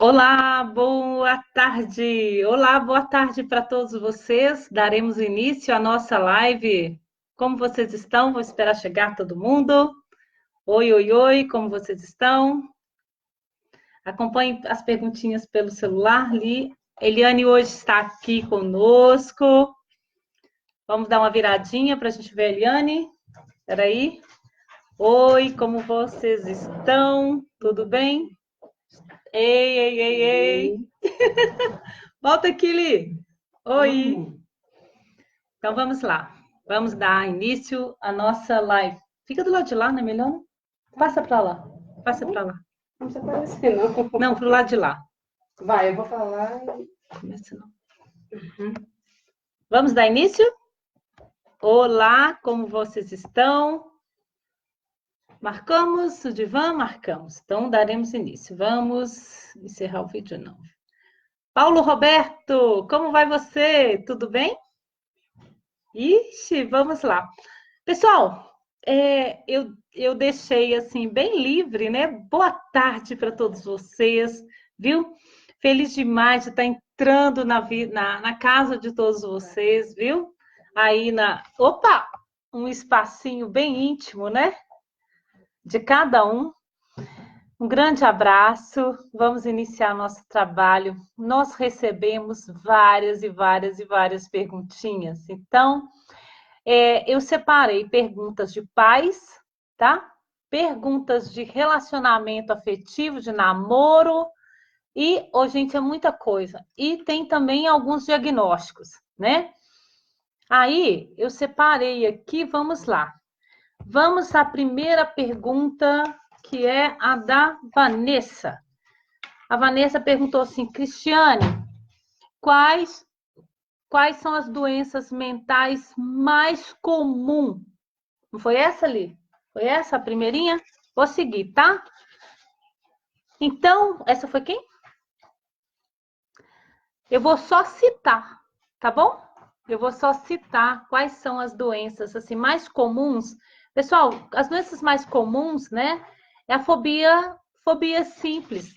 Olá, boa tarde. Olá, boa tarde para todos vocês. Daremos início à nossa live. Como vocês estão? Vou esperar chegar todo mundo. Oi, oi, oi, como vocês estão? Acompanhe as perguntinhas pelo celular ali. Eliane hoje está aqui conosco. Vamos dar uma viradinha para a gente ver a Eliane. Espera aí. Oi, como vocês estão? Tudo bem? Ei, ei, ei, ei. Volta aqui, Li. Oi. Então vamos lá. Vamos dar início à nossa live. Fica do lado de lá, não é melhor? Não? Passa para lá. Passa para lá. Não precisa aparecer, não. Não, para o lado de lá. Vai, eu vou falar. Começa não. Vamos dar início? Olá, como vocês estão? Marcamos o divã? Marcamos. Então daremos início. Vamos encerrar o vídeo, não. Paulo Roberto, como vai você? Tudo bem? Ixi, vamos lá. Pessoal, eu deixei assim bem livre, né? Boa tarde para todos vocês, viu? Feliz demais de estar entrando na casa de todos vocês, viu? Aí opa, um espacinho bem íntimo, né? De cada um. Um grande abraço. Vamos iniciar nosso trabalho. Nós recebemos várias e várias e várias perguntinhas. Então, eu separei perguntas de pais, tá? Perguntas de relacionamento afetivo, de namoro, e, gente, é muita coisa. E tem também alguns diagnósticos, né? Aí, eu separei aqui, vamos lá. Vamos à primeira pergunta, que é a da Vanessa. A Vanessa perguntou assim, Cristiane, quais são as doenças mentais mais comuns? Não foi essa ali? Foi essa a primeirinha? Vou seguir, tá? Então, essa foi quem? Eu vou só citar, tá bom? Eu vou só citar quais são as doenças assim mais comuns. Pessoal, as doenças mais comuns, né? É a fobia simples.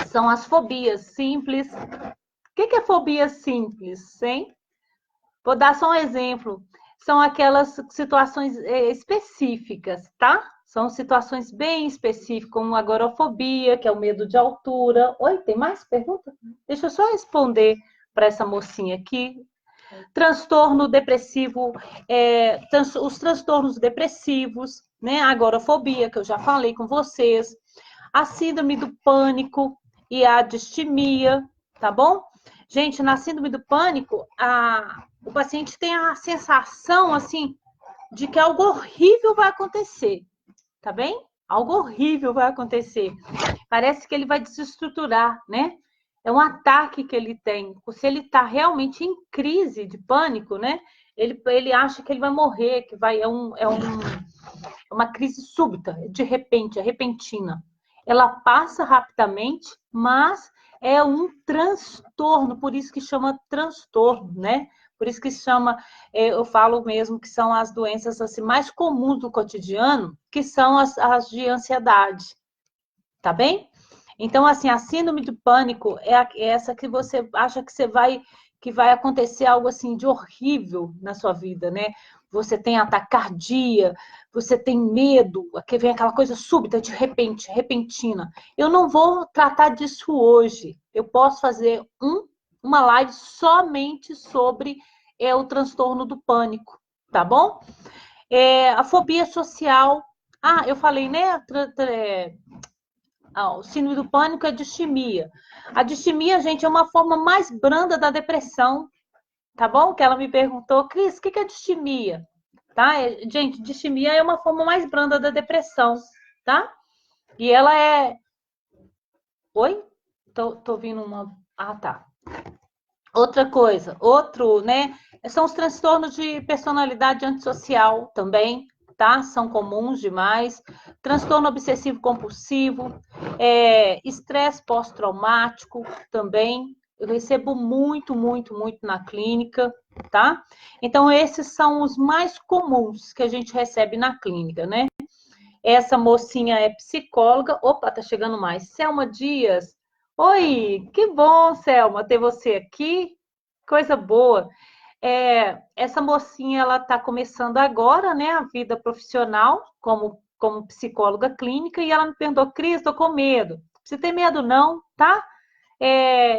São as fobias simples. O que é fobia simples, hein? Vou dar só um exemplo. São aquelas situações específicas, tá? São situações bem específicas, como agorafobia, que é o medo de altura. Oi, tem mais pergunta? Deixa eu só responder para essa mocinha aqui. Transtorno depressivo, os transtornos depressivos, né? A agorafobia, que eu já falei com vocês. A síndrome do pânico e a distimia, tá bom? Gente, na síndrome do pânico, o paciente tem a sensação, assim, de que algo horrível vai acontecer, tá bem? Algo horrível vai acontecer. Parece que ele vai desestruturar, né? É um ataque que ele tem. Se ele está realmente em crise de pânico, né? Ele acha que ele vai morrer, que uma crise súbita, de repente, é repentina. Ela passa rapidamente, mas é um transtorno, por isso que chama transtorno, né? Por isso que chama, eu falo mesmo que são as doenças assim, mais comuns do cotidiano, que são as de ansiedade, tá bem? Então, assim, a síndrome do pânico é essa que você acha que vai acontecer algo assim de horrível na sua vida, né? Você tem atacardia, você tem medo, que vem aquela coisa súbita, de repente, repentina. Eu não vou tratar disso hoje. Eu posso fazer uma live somente sobre o transtorno do pânico, tá bom? A fobia social. Ah, eu falei, né? O síndrome do pânico é distimia. A distimia, gente, é uma forma mais branda da depressão, tá bom? Que ela me perguntou, Cris, o que é distimia? Tá? Gente, distimia é uma forma mais branda da depressão, tá? E ela é... Oi? Tô ouvindo uma... Ah, tá. Outra coisa, né? São os transtornos de personalidade antissocial também, tá? São comuns demais. Transtorno obsessivo compulsivo, estresse pós-traumático também. Eu recebo muito, muito, muito na clínica, tá? Então, esses são os mais comuns que a gente recebe na clínica, né? Essa mocinha é psicóloga. Opa, tá chegando mais. Selma Dias. Oi, que bom, Selma, ter você aqui. Coisa boa. Essa mocinha, ela está começando agora, né, a vida profissional como psicóloga clínica e ela me perguntou, Cris, estou com medo. Você tem medo não, tá?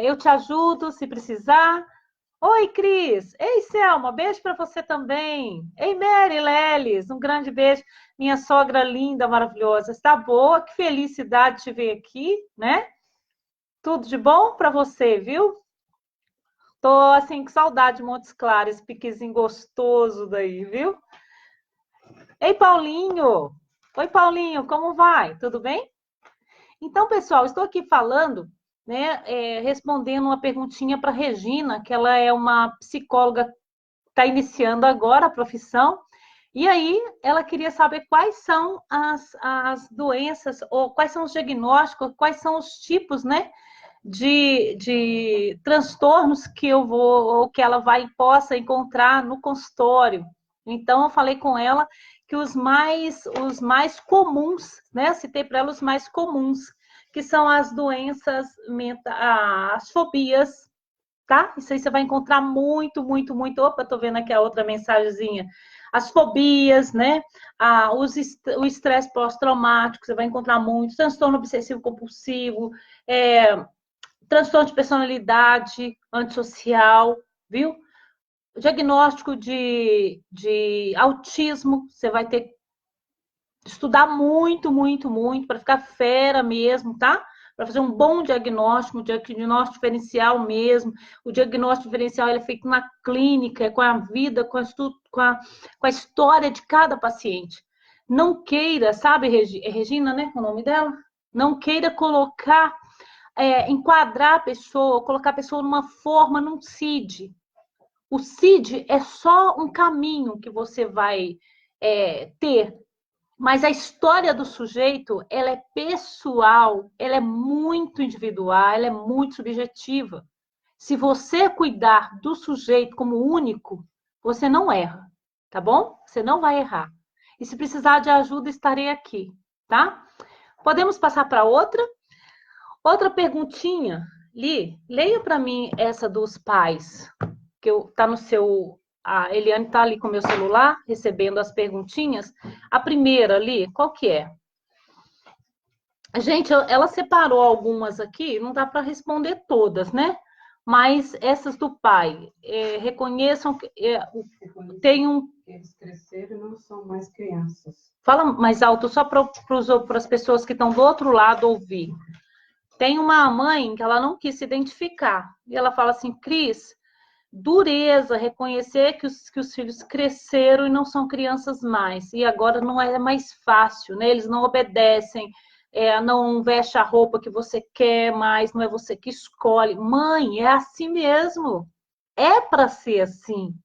Eu te ajudo se precisar. Oi, Cris. Ei, Selma, beijo para você também. Ei, Mary Lelis, um grande beijo. Minha sogra linda, maravilhosa. Está boa? Que felicidade te ver aqui, né? Tudo de bom para você, viu? Tô assim com saudade de Montes Claros, esse piquezinho gostoso daí, viu? Ei, Paulinho! Oi, Paulinho, como vai? Tudo bem? Então, pessoal, estou aqui falando, né, respondendo uma perguntinha para Regina, que ela é uma psicóloga, está iniciando agora a profissão, e aí ela queria saber quais são as doenças, ou quais são os diagnósticos, quais são os tipos, né, de transtornos que eu vou, ou que ela vai possa encontrar no consultório. Então, eu falei com ela que os mais comuns, né? Citei para ela os mais comuns, que são as doenças mentais, as fobias, tá? Isso aí você vai encontrar muito, muito, muito. Opa, tô vendo aqui a outra mensagenzinha. As fobias, né? O estresse pós-traumático, você vai encontrar muito. Transtorno obsessivo compulsivo, transtorno de personalidade antissocial, viu? Diagnóstico de autismo, você vai ter que estudar muito, muito, muito para ficar fera mesmo, tá? Para fazer um bom diagnóstico, um diagnóstico diferencial mesmo. O diagnóstico diferencial é feito na clínica, com a vida, com a história de cada paciente. Não queira, sabe, Regina, né? O nome dela? Não queira colocar enquadrar a pessoa, colocar a pessoa numa forma, num CID. O CID é só um caminho que você vai ter, mas a história do sujeito, ela é pessoal, ela é muito individual, ela é muito subjetiva. Se você cuidar do sujeito como único, você não erra, tá bom? Você não vai errar. E se precisar de ajuda, estarei aqui, tá? Podemos passar para outra? Outra perguntinha, Li, leia para mim essa dos pais, que tá no seu. A Eliane está ali com o meu celular, recebendo as perguntinhas. A primeira, Li, qual que é? Gente, ela separou algumas aqui, não dá para responder todas, né? Mas essas do pai, reconheçam que tem um. Eles cresceram e não são mais crianças. Fala mais alto, só para as pessoas que estão do outro lado ouvir. Tem uma mãe que ela não quis se identificar. E ela fala assim, Cris, dureza, reconhecer que os filhos cresceram e não são crianças mais. E agora não é mais fácil, né? Eles não obedecem, não veste a roupa que você quer mais, não é você que escolhe. Mãe, é assim mesmo. É para ser assim,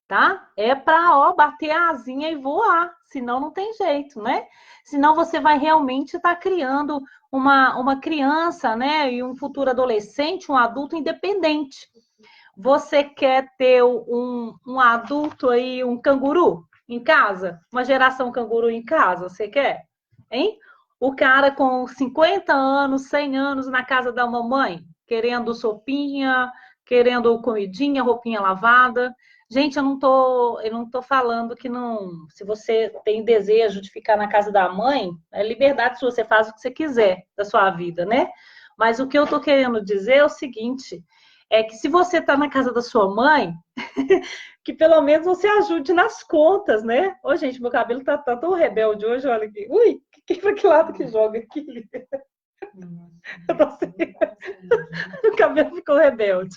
tá? É para bater a asinha e voar, senão não tem jeito, né? Senão você vai realmente estar criando uma criança, né? E um futuro adolescente, um adulto independente. Você quer ter um adulto aí, um canguru em casa? Uma geração canguru em casa, você quer? Hein? O cara com 50 anos, 100 anos na casa da mamãe, querendo sopinha, querendo comidinha, roupinha lavada. Gente, eu não tô falando que não. Se você tem desejo de ficar na casa da mãe, é liberdade se você faz o que você quiser da sua vida, né? Mas o que eu tô querendo dizer é o seguinte: é que se você está na casa da sua mãe, que pelo menos você ajude nas contas, né? Ô, gente, meu cabelo tá tão rebelde hoje, olha aqui. Ui, para que lado que joga aqui? O cabelo ficou rebelde.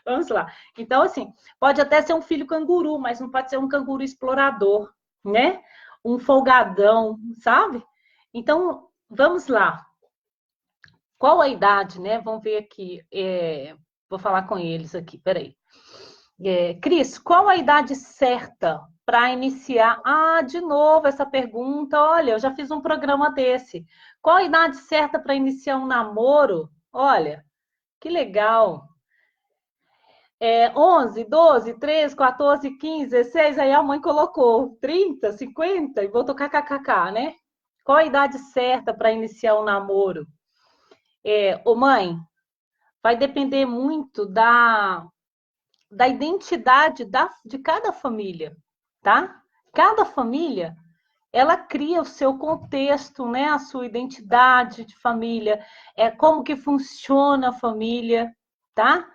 Vamos lá. Então, assim, pode até ser um filho canguru, mas não pode ser um canguru explorador, né? Um folgadão, sabe? Então, vamos lá. Qual a idade, né? Vamos ver aqui. Vou falar com eles aqui, peraí. Cris, qual a idade certa para iniciar? Ah, de novo essa pergunta. Olha, eu já fiz um programa desse. Qual a idade certa para iniciar um namoro? Olha, que legal. 11, 12, 13, 14, 15, 16, aí a mãe colocou 30, 50 e botou kkkk, né? Qual a idade certa para iniciar um namoro? Ô mãe, vai depender muito da identidade de cada família, tá? Cada família, ela cria o seu contexto, né? A sua identidade de família, como que funciona a família, tá?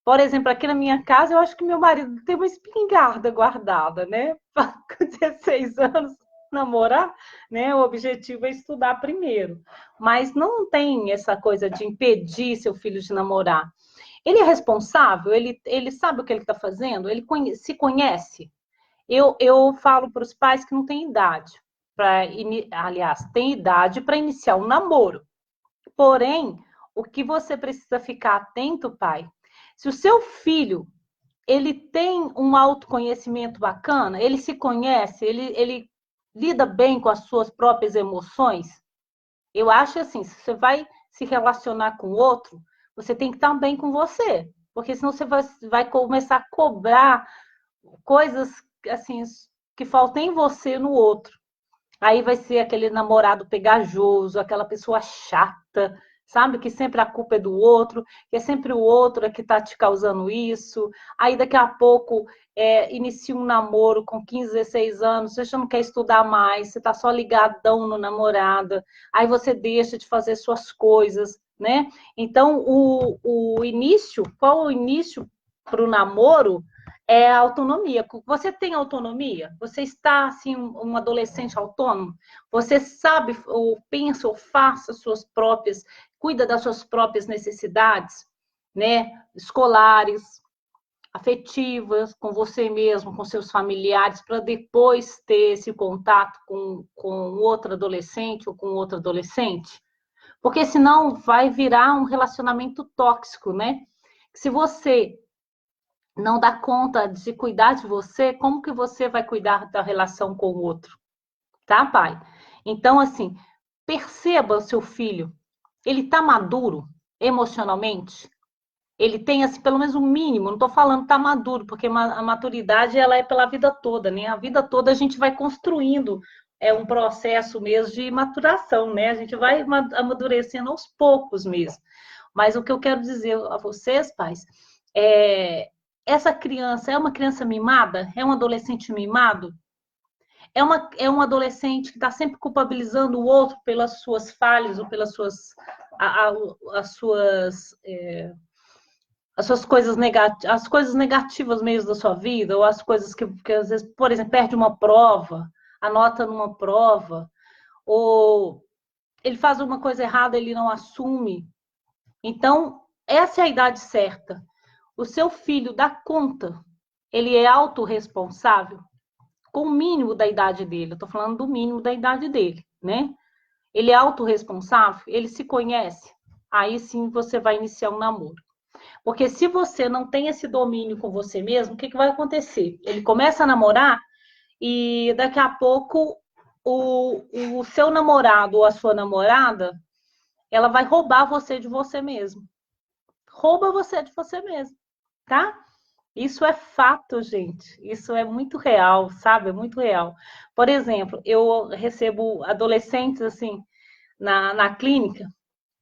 Por exemplo, aqui na minha casa, eu acho que meu marido tem uma espingarda guardada, né? Com 16 anos, namorar, né? O objetivo é estudar primeiro. Mas não tem essa coisa de impedir seu filho de namorar. Ele é responsável? Ele sabe o que ele está fazendo? Ele se conhece? Eu falo para os pais que não tem idade. Aliás, tem idade para iniciar um namoro. Porém, o que você precisa ficar atento, pai, se o seu filho ele tem um autoconhecimento bacana, ele se conhece, ele lida bem com as suas próprias emoções, eu acho assim, se você vai se relacionar com o outro, você tem que estar bem com você, porque senão você vai começar a cobrar coisas assim que faltam em você no outro. Aí vai ser aquele namorado pegajoso, aquela pessoa chata, sabe? Que sempre a culpa é do outro, que é sempre o outro que está te causando isso. Aí daqui a pouco inicia um namoro com 15, 16 anos, você já não quer estudar mais, você está só ligadão no namorado, aí você deixa de fazer suas coisas, né? Então, o início, qual o início para o namoro? É a autonomia. Você tem autonomia? Você está, assim, um adolescente autônomo? Você sabe, ou pensa, ou faça suas próprias, cuida das suas próprias necessidades, né? Escolares, afetivas, com você mesmo, com seus familiares, para depois ter esse contato com outro adolescente ou com outro adolescente? Porque senão vai virar um relacionamento tóxico, né? Se você não dá conta de cuidar de você, como que você vai cuidar da relação com o outro? Tá, pai? Então, assim, perceba o seu filho. Ele está maduro emocionalmente? Ele tem, assim, pelo menos o mínimo. Não estou falando tá maduro, porque a maturidade ela é pela vida toda, né? A vida toda a gente vai construindo um processo mesmo de maturação, né? A gente vai amadurecendo aos poucos mesmo. Mas o que eu quero dizer a vocês, pais, é essa criança é uma criança mimada? É um adolescente mimado? É um adolescente que está sempre culpabilizando o outro pelas suas falhas ou pelas suas, a, a, as suas as suas coisas negativas, as coisas negativas mesmo da sua vida, ou as coisas que às vezes, por exemplo, perde uma prova, anota numa prova, ou ele faz uma coisa errada, ele não assume. Então, essa é a idade certa. O seu filho dá conta, ele é autorresponsável com o mínimo da idade dele. Eu tô falando do mínimo da idade dele, né? Ele é autorresponsável, ele se conhece. Aí sim você vai iniciar um namoro. Porque se você não tem esse domínio com você mesmo, o que, que vai acontecer? Ele começa a namorar e daqui a pouco o seu namorado ou a sua namorada, ela vai roubar você de você mesmo. Rouba você de você mesmo, tá? Isso é fato, gente. Isso é muito real, sabe? É muito real. Por exemplo, eu recebo adolescentes assim na clínica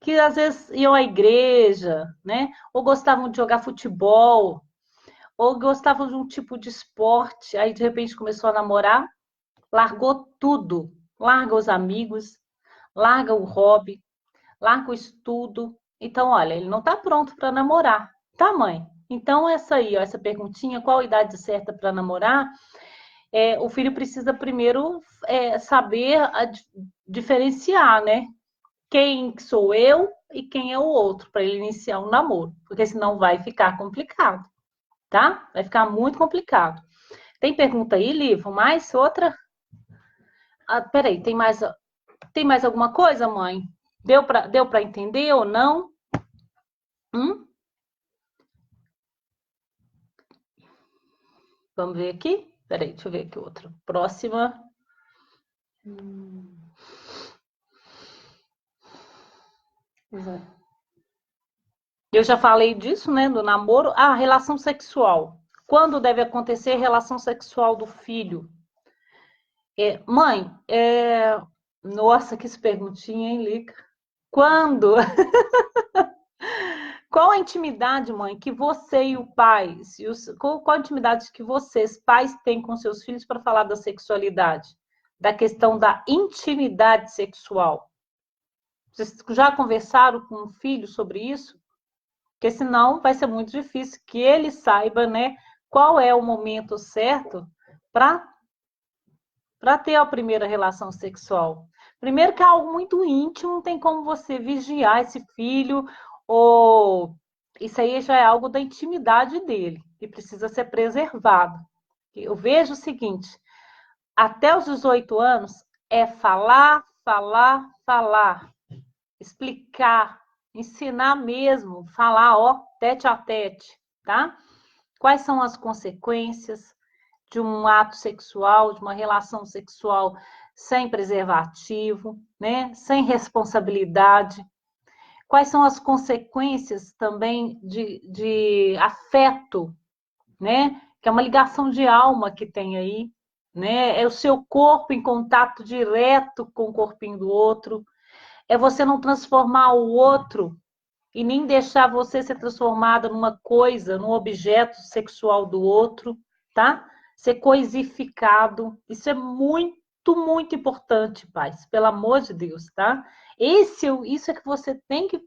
que às vezes iam à igreja, né? Ou gostavam de jogar futebol, ou gostavam de um tipo de esporte. Aí de repente começou a namorar, largou tudo, larga os amigos, larga o hobby, larga o estudo. Então, olha, ele não está pronto para namorar, tá, mãe? Então, essa aí, ó, essa perguntinha, qual a idade certa para namorar? O filho precisa primeiro saber diferenciar, né? Quem sou eu e quem é o outro, para ele iniciar um namoro, porque senão vai ficar complicado, tá? Vai ficar muito complicado. Tem pergunta aí, Livo? Mais outra? Peraí, tem mais alguma coisa, mãe? Deu para entender ou não? Hum? Vamos ver aqui? Peraí, deixa eu ver aqui outra. Próxima. Eu já falei disso, né? Do namoro. Ah, relação sexual. Quando deve acontecer relação sexual do filho? Mãe, nossa, que perguntinha, hein, Lica? Quando? Qual a intimidade, mãe, que você e o pai, qual a intimidade que vocês, pais, têm com seus filhos para falar da sexualidade? Da questão da intimidade sexual? Vocês já conversaram com o filho sobre isso? Porque senão vai ser muito difícil que ele saiba, né, qual é o momento certo para ter a primeira relação sexual. Primeiro que é algo muito íntimo, não tem como você vigiar esse filho, ou isso aí já é algo da intimidade dele, que precisa ser preservado. Eu vejo o seguinte, até os 18 anos é falar, falar, falar, explicar, ensinar mesmo, falar, ó, tete a tete, tá? Quais são as consequências de um ato sexual, de uma relação sexual sem preservativo, né? Sem responsabilidade. Quais são as consequências também de afeto, né? Que é uma ligação de alma que tem aí, né? É o seu corpo em contato direto com o corpinho do outro. É você não transformar o outro e nem deixar você ser transformada numa coisa, num objeto sexual do outro, tá? Ser coisificado. Isso é muito, muito importante, pais, pelo amor de Deus, tá? Isso é que você tem que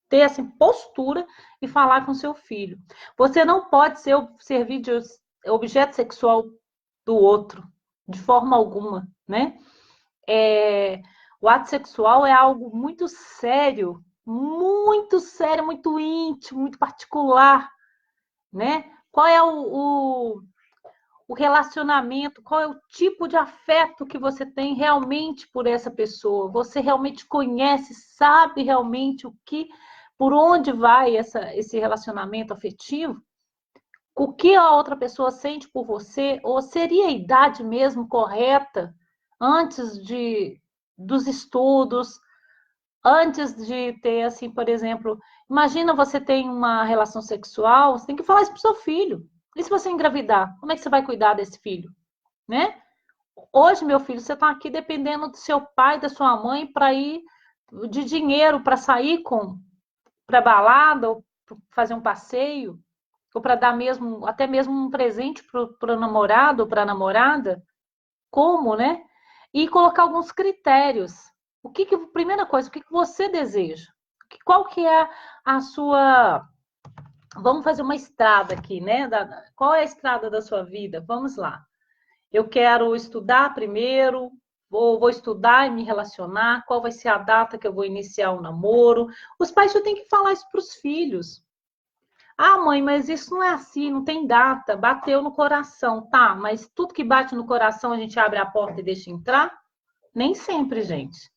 ter assim, postura e falar com seu filho. Você não pode servir de objeto sexual do outro, de forma alguma, né? O ato sexual é algo muito sério, muito íntimo, muito particular, né? Qual é o relacionamento, qual é o tipo de afeto que você tem realmente por essa pessoa? Você realmente conhece, sabe realmente por onde vai esse relacionamento afetivo? O que a outra pessoa sente por você? Ou seria a idade mesmo correta antes dos estudos, antes de ter, assim, por exemplo, imagina você tem uma relação sexual, você tem que falar isso para o seu filho. E se você engravidar, como é que você vai cuidar desse filho, né? Hoje, meu filho, você está aqui dependendo do seu pai, da sua mãe, para ir de dinheiro para sair para balada, ou fazer um passeio, ou para dar mesmo, até mesmo um presente para o namorado ou para a namorada. Como, né? E colocar alguns critérios. Primeira coisa, o que você deseja? Qual que é a sua... Vamos fazer uma estrada aqui, né? Qual é a estrada da sua vida? Vamos lá. Eu quero estudar primeiro, vou estudar e me relacionar, qual vai ser a data que eu vou iniciar o namoro. Os pais já têm que falar isso para os filhos. Ah, mãe, mas isso não é assim, não tem data, bateu no coração. Tá, mas tudo que bate no coração a gente abre a porta e deixa entrar? Nem sempre, gente.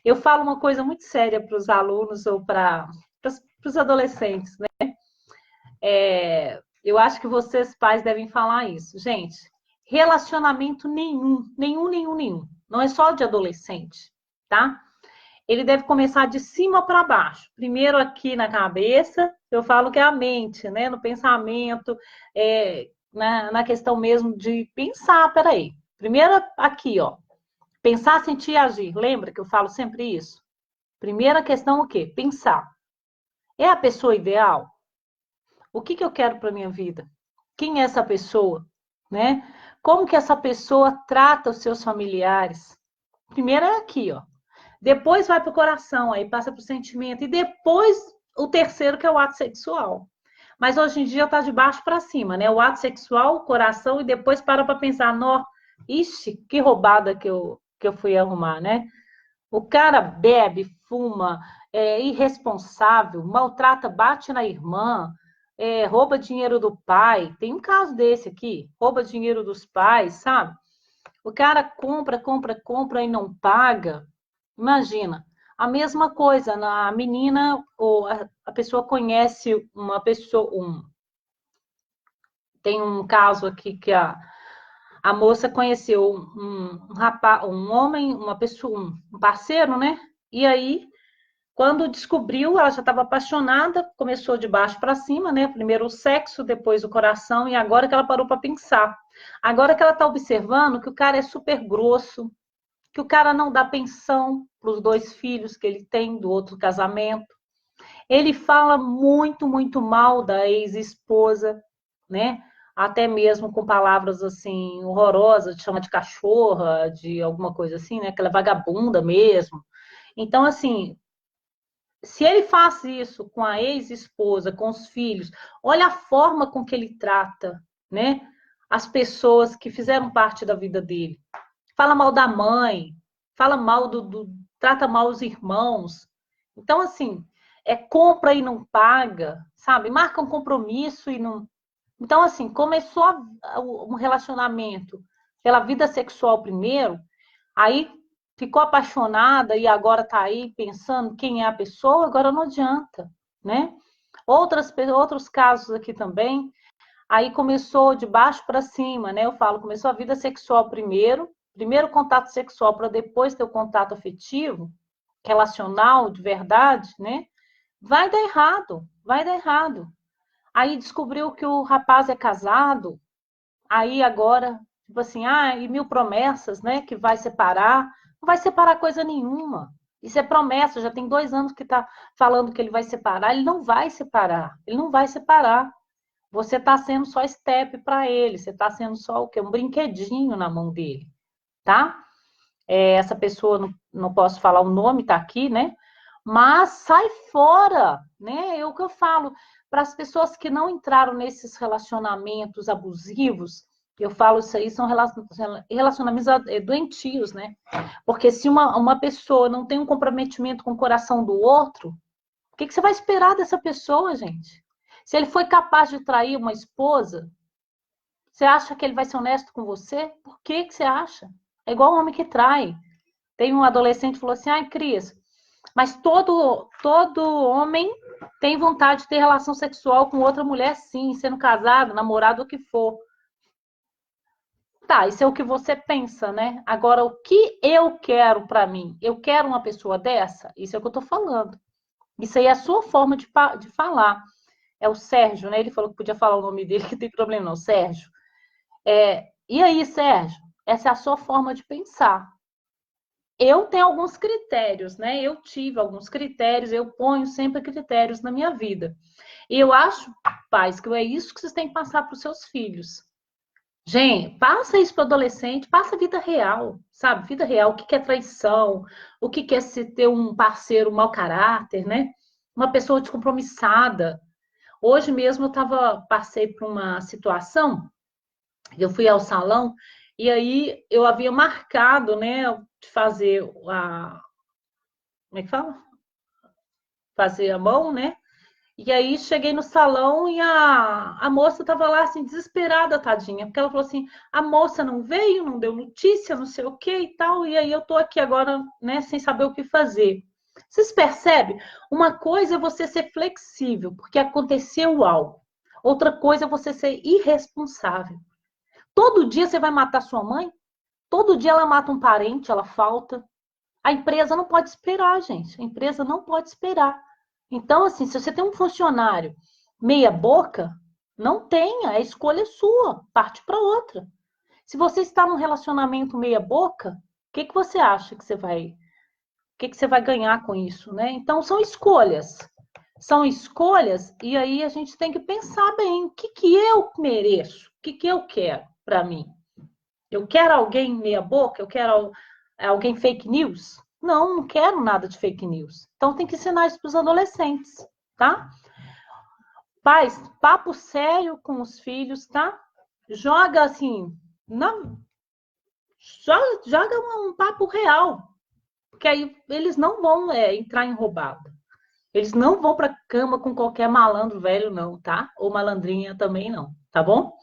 Eu falo uma coisa muito séria para os alunos ou para os adolescentes, né? Eu acho que vocês, pais, devem falar isso. Gente, relacionamento nenhum. Não é só de adolescente, tá? Ele deve começar de cima para baixo. Primeiro aqui na cabeça, eu falo que é a mente, né? No pensamento, na questão mesmo de pensar, peraí. Primeiro aqui, ó. Pensar, sentir e agir. Lembra que eu falo sempre isso? Primeira questão, o quê? Pensar. É a pessoa ideal? O que eu quero para minha vida? Quem é essa pessoa? Né? Como que essa pessoa trata os seus familiares? Primeiro é aqui, ó. Depois vai para o coração, aí passa para o sentimento. E depois o terceiro, que é o ato sexual. Mas hoje em dia está de baixo para cima, né? O ato sexual, o coração, e depois para pensar, nó, ixi, que roubada que eu fui arrumar, né? O cara bebe, fuma, é irresponsável, maltrata, bate na irmã, rouba dinheiro do pai. Tem um caso desse aqui, rouba dinheiro dos pais, sabe? O cara compra e não paga. Imagina, a mesma coisa, a menina ou a pessoa conhece uma pessoa, tem um caso aqui que a moça conheceu um rapaz, um homem, uma pessoa, um parceiro, né? E aí, quando descobriu, ela já estava apaixonada, começou de baixo para cima, né? Primeiro o sexo, depois o coração, e agora que ela parou para pensar. Agora que ela está observando que o cara é super grosso, que o cara não dá pensão para os 2 filhos que ele tem do outro casamento. Ele fala muito, muito mal da ex-esposa, né? Até mesmo com palavras assim horrorosas, chama de cachorra, de alguma coisa assim, né? Aquela vagabunda mesmo. Então, assim, se ele faz isso com a ex-esposa, com os filhos, olha a forma com que ele trata, né? As pessoas que fizeram parte da vida dele. Fala mal da mãe, fala mal trata mal os irmãos. Então, assim, compra e não paga, sabe? Marca um compromisso e não. Então, assim, começou um relacionamento pela vida sexual primeiro, aí ficou apaixonada e agora está aí pensando quem é a pessoa, agora não adianta, né? Outros casos aqui também, aí começou de baixo para cima, né? Eu falo, começou a vida sexual primeiro contato sexual para depois ter o contato afetivo, relacional, de verdade, né? Vai dar errado, vai dar errado. Aí descobriu que o rapaz é casado, aí agora, tipo assim, e 1000 promessas, né? Que vai separar. Não vai separar coisa nenhuma. Isso é promessa, já tem 2 anos que está falando que ele vai separar. Ele não vai separar, ele não vai separar. Você está sendo só step para ele, você está sendo só o quê? Um brinquedinho na mão dele, tá? Essa pessoa, não posso falar o nome, tá aqui, né? Mas sai fora, né? É o que eu falo para as pessoas que não entraram nesses relacionamentos abusivos. Eu falo isso aí, são relacionamentos doentios, né? Porque se uma pessoa não tem um comprometimento com o coração do outro, o que você vai esperar dessa pessoa, gente? Se ele foi capaz de trair uma esposa, você acha que ele vai ser honesto com você? Por que você acha? É igual um homem que trai. Tem um adolescente que falou assim, Cris, mas todo homem tem vontade de ter relação sexual com outra mulher, sim, sendo casado, namorado, o que for. Tá, isso é o que você pensa, né? Agora, o que eu quero para mim? Eu quero uma pessoa dessa? Isso é o que eu tô falando. Isso aí é a sua forma de falar. É o Sérgio, né? Ele falou que podia falar o nome dele, que tem problema não, Sérgio. E aí, Sérgio? Essa é a sua forma de pensar. Eu tenho alguns critérios, né? Eu tive alguns critérios, eu ponho sempre critérios na minha vida. E eu acho, pais, que é isso que vocês têm que passar para os seus filhos. Gente, passa isso para o adolescente, passa a vida real, sabe? Vida real, o que é traição, o que é se ter um parceiro mau caráter, né? Uma pessoa descompromissada. Hoje mesmo passei por uma situação, eu fui ao salão, e aí eu havia marcado, né, de fazer como é que fala? Fazer a mão, né? E aí cheguei no salão e a moça estava lá assim, desesperada, tadinha, porque ela falou assim: a moça não veio, não deu notícia, não sei o que e tal, e aí eu tô aqui agora, né, sem saber o que fazer. Vocês percebem? Uma coisa é você ser flexível, porque aconteceu algo. Outra coisa é você ser irresponsável. Todo dia você vai matar sua mãe? Todo dia ela mata um parente, ela falta. A empresa não pode esperar, gente. A empresa não pode esperar. Então, assim, se você tem um funcionário meia boca, não tenha, a escolha é sua, parte para outra. Se você está num relacionamento meia boca, o que você acha que você vai ganhar com isso, né? Então, são escolhas. São escolhas e aí a gente tem que pensar bem, o que eu mereço? O que eu quero para mim? Eu quero alguém meia boca? Eu quero alguém fake news? Não, não quero nada de fake news. Então tem que ensinar isso para os adolescentes, tá? Pais, papo sério com os filhos, tá? Joga assim, não, joga um papo real, porque aí eles não vão entrar em roubada. Eles não vão para cama com qualquer malandro velho, não, tá? Ou malandrinha também não, tá bom?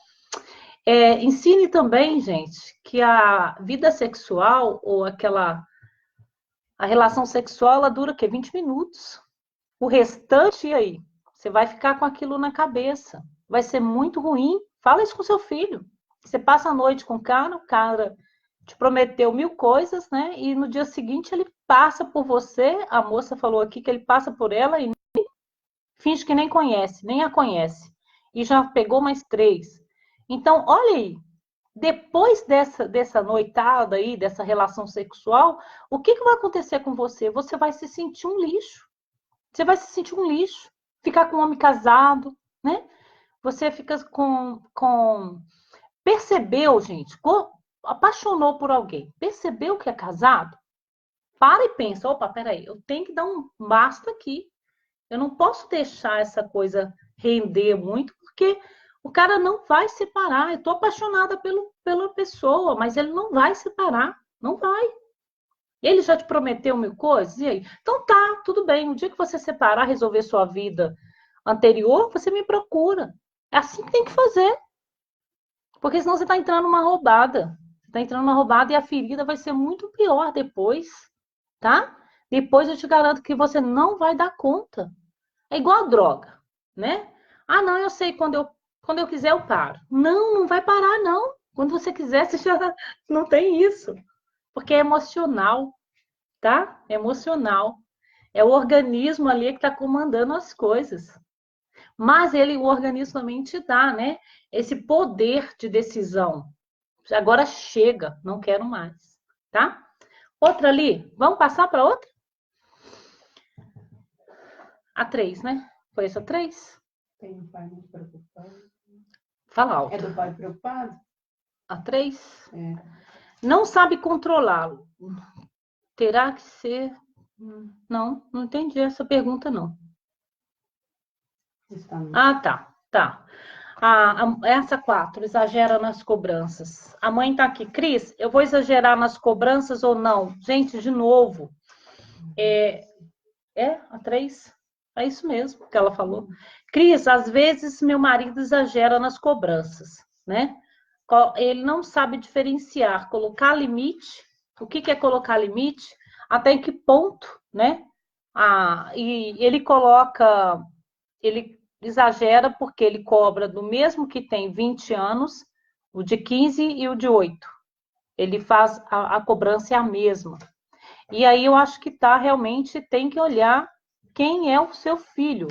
Ensine também, gente, que a vida sexual ou a relação sexual, ela dura o quê? 20 minutos. O restante, e aí? Você vai ficar com aquilo na cabeça. Vai ser muito ruim. Fala isso com seu filho. Você passa a noite com o cara te prometeu 1000 coisas, né? E no dia seguinte ele passa por você. A moça falou aqui que ele passa por ela e finge que nem conhece, nem a conhece. E já pegou mais 3. Então, olha aí, depois dessa noitada aí, dessa relação sexual, o que vai acontecer com você? Você vai se sentir um lixo. Você vai se sentir um lixo. Ficar com um homem casado, né? Você fica com... Percebeu, gente? Apaixonou por alguém. Percebeu que é casado? Para e pensa, opa, peraí, eu tenho que dar um basta aqui. Eu não posso deixar essa coisa render muito, porque o cara não vai separar. Eu tô apaixonada pela pessoa, mas ele não vai separar. Não vai. Ele já te prometeu mil coisas? E aí? Então tá, tudo bem. O dia que você separar, resolver sua vida anterior, você me procura. É assim que tem que fazer. Porque senão você está entrando numa roubada. Você está entrando numa roubada e a ferida vai ser muito pior depois, tá? Depois eu te garanto que você não vai dar conta. É igual a droga, né? Ah, não, eu sei, quando eu quiser eu paro. Não, não vai parar, não. Quando você quiser, você já não tem isso. Porque é emocional, tá? É emocional. É o organismo ali que está comandando as coisas. Mas o organismo também te dá, né? Esse poder de decisão. Agora chega, não quero mais, tá? Outra ali, vamos passar para outra? A 3, né? Foi essa 3? Tem um pai muito preocupado. Fala alto. É do pai preocupado? A 3? É. Não sabe controlá-lo. Terá que ser... Não entendi essa pergunta, não. Ah, tá. Essa 4, exagera nas cobranças. A mãe tá aqui. Cris, eu vou exagerar nas cobranças ou não? Gente, de novo. A 3? É isso mesmo que ela falou. Cris, às vezes meu marido exagera nas cobranças, né? Ele não sabe diferenciar, colocar limite. O que é colocar limite? Até em que ponto, né? E ele exagera porque ele cobra do mesmo que tem 20 anos, o de 15 e o de 8. Ele faz a cobrança é a mesma. E aí eu acho que realmente tem que olhar quem é o seu filho,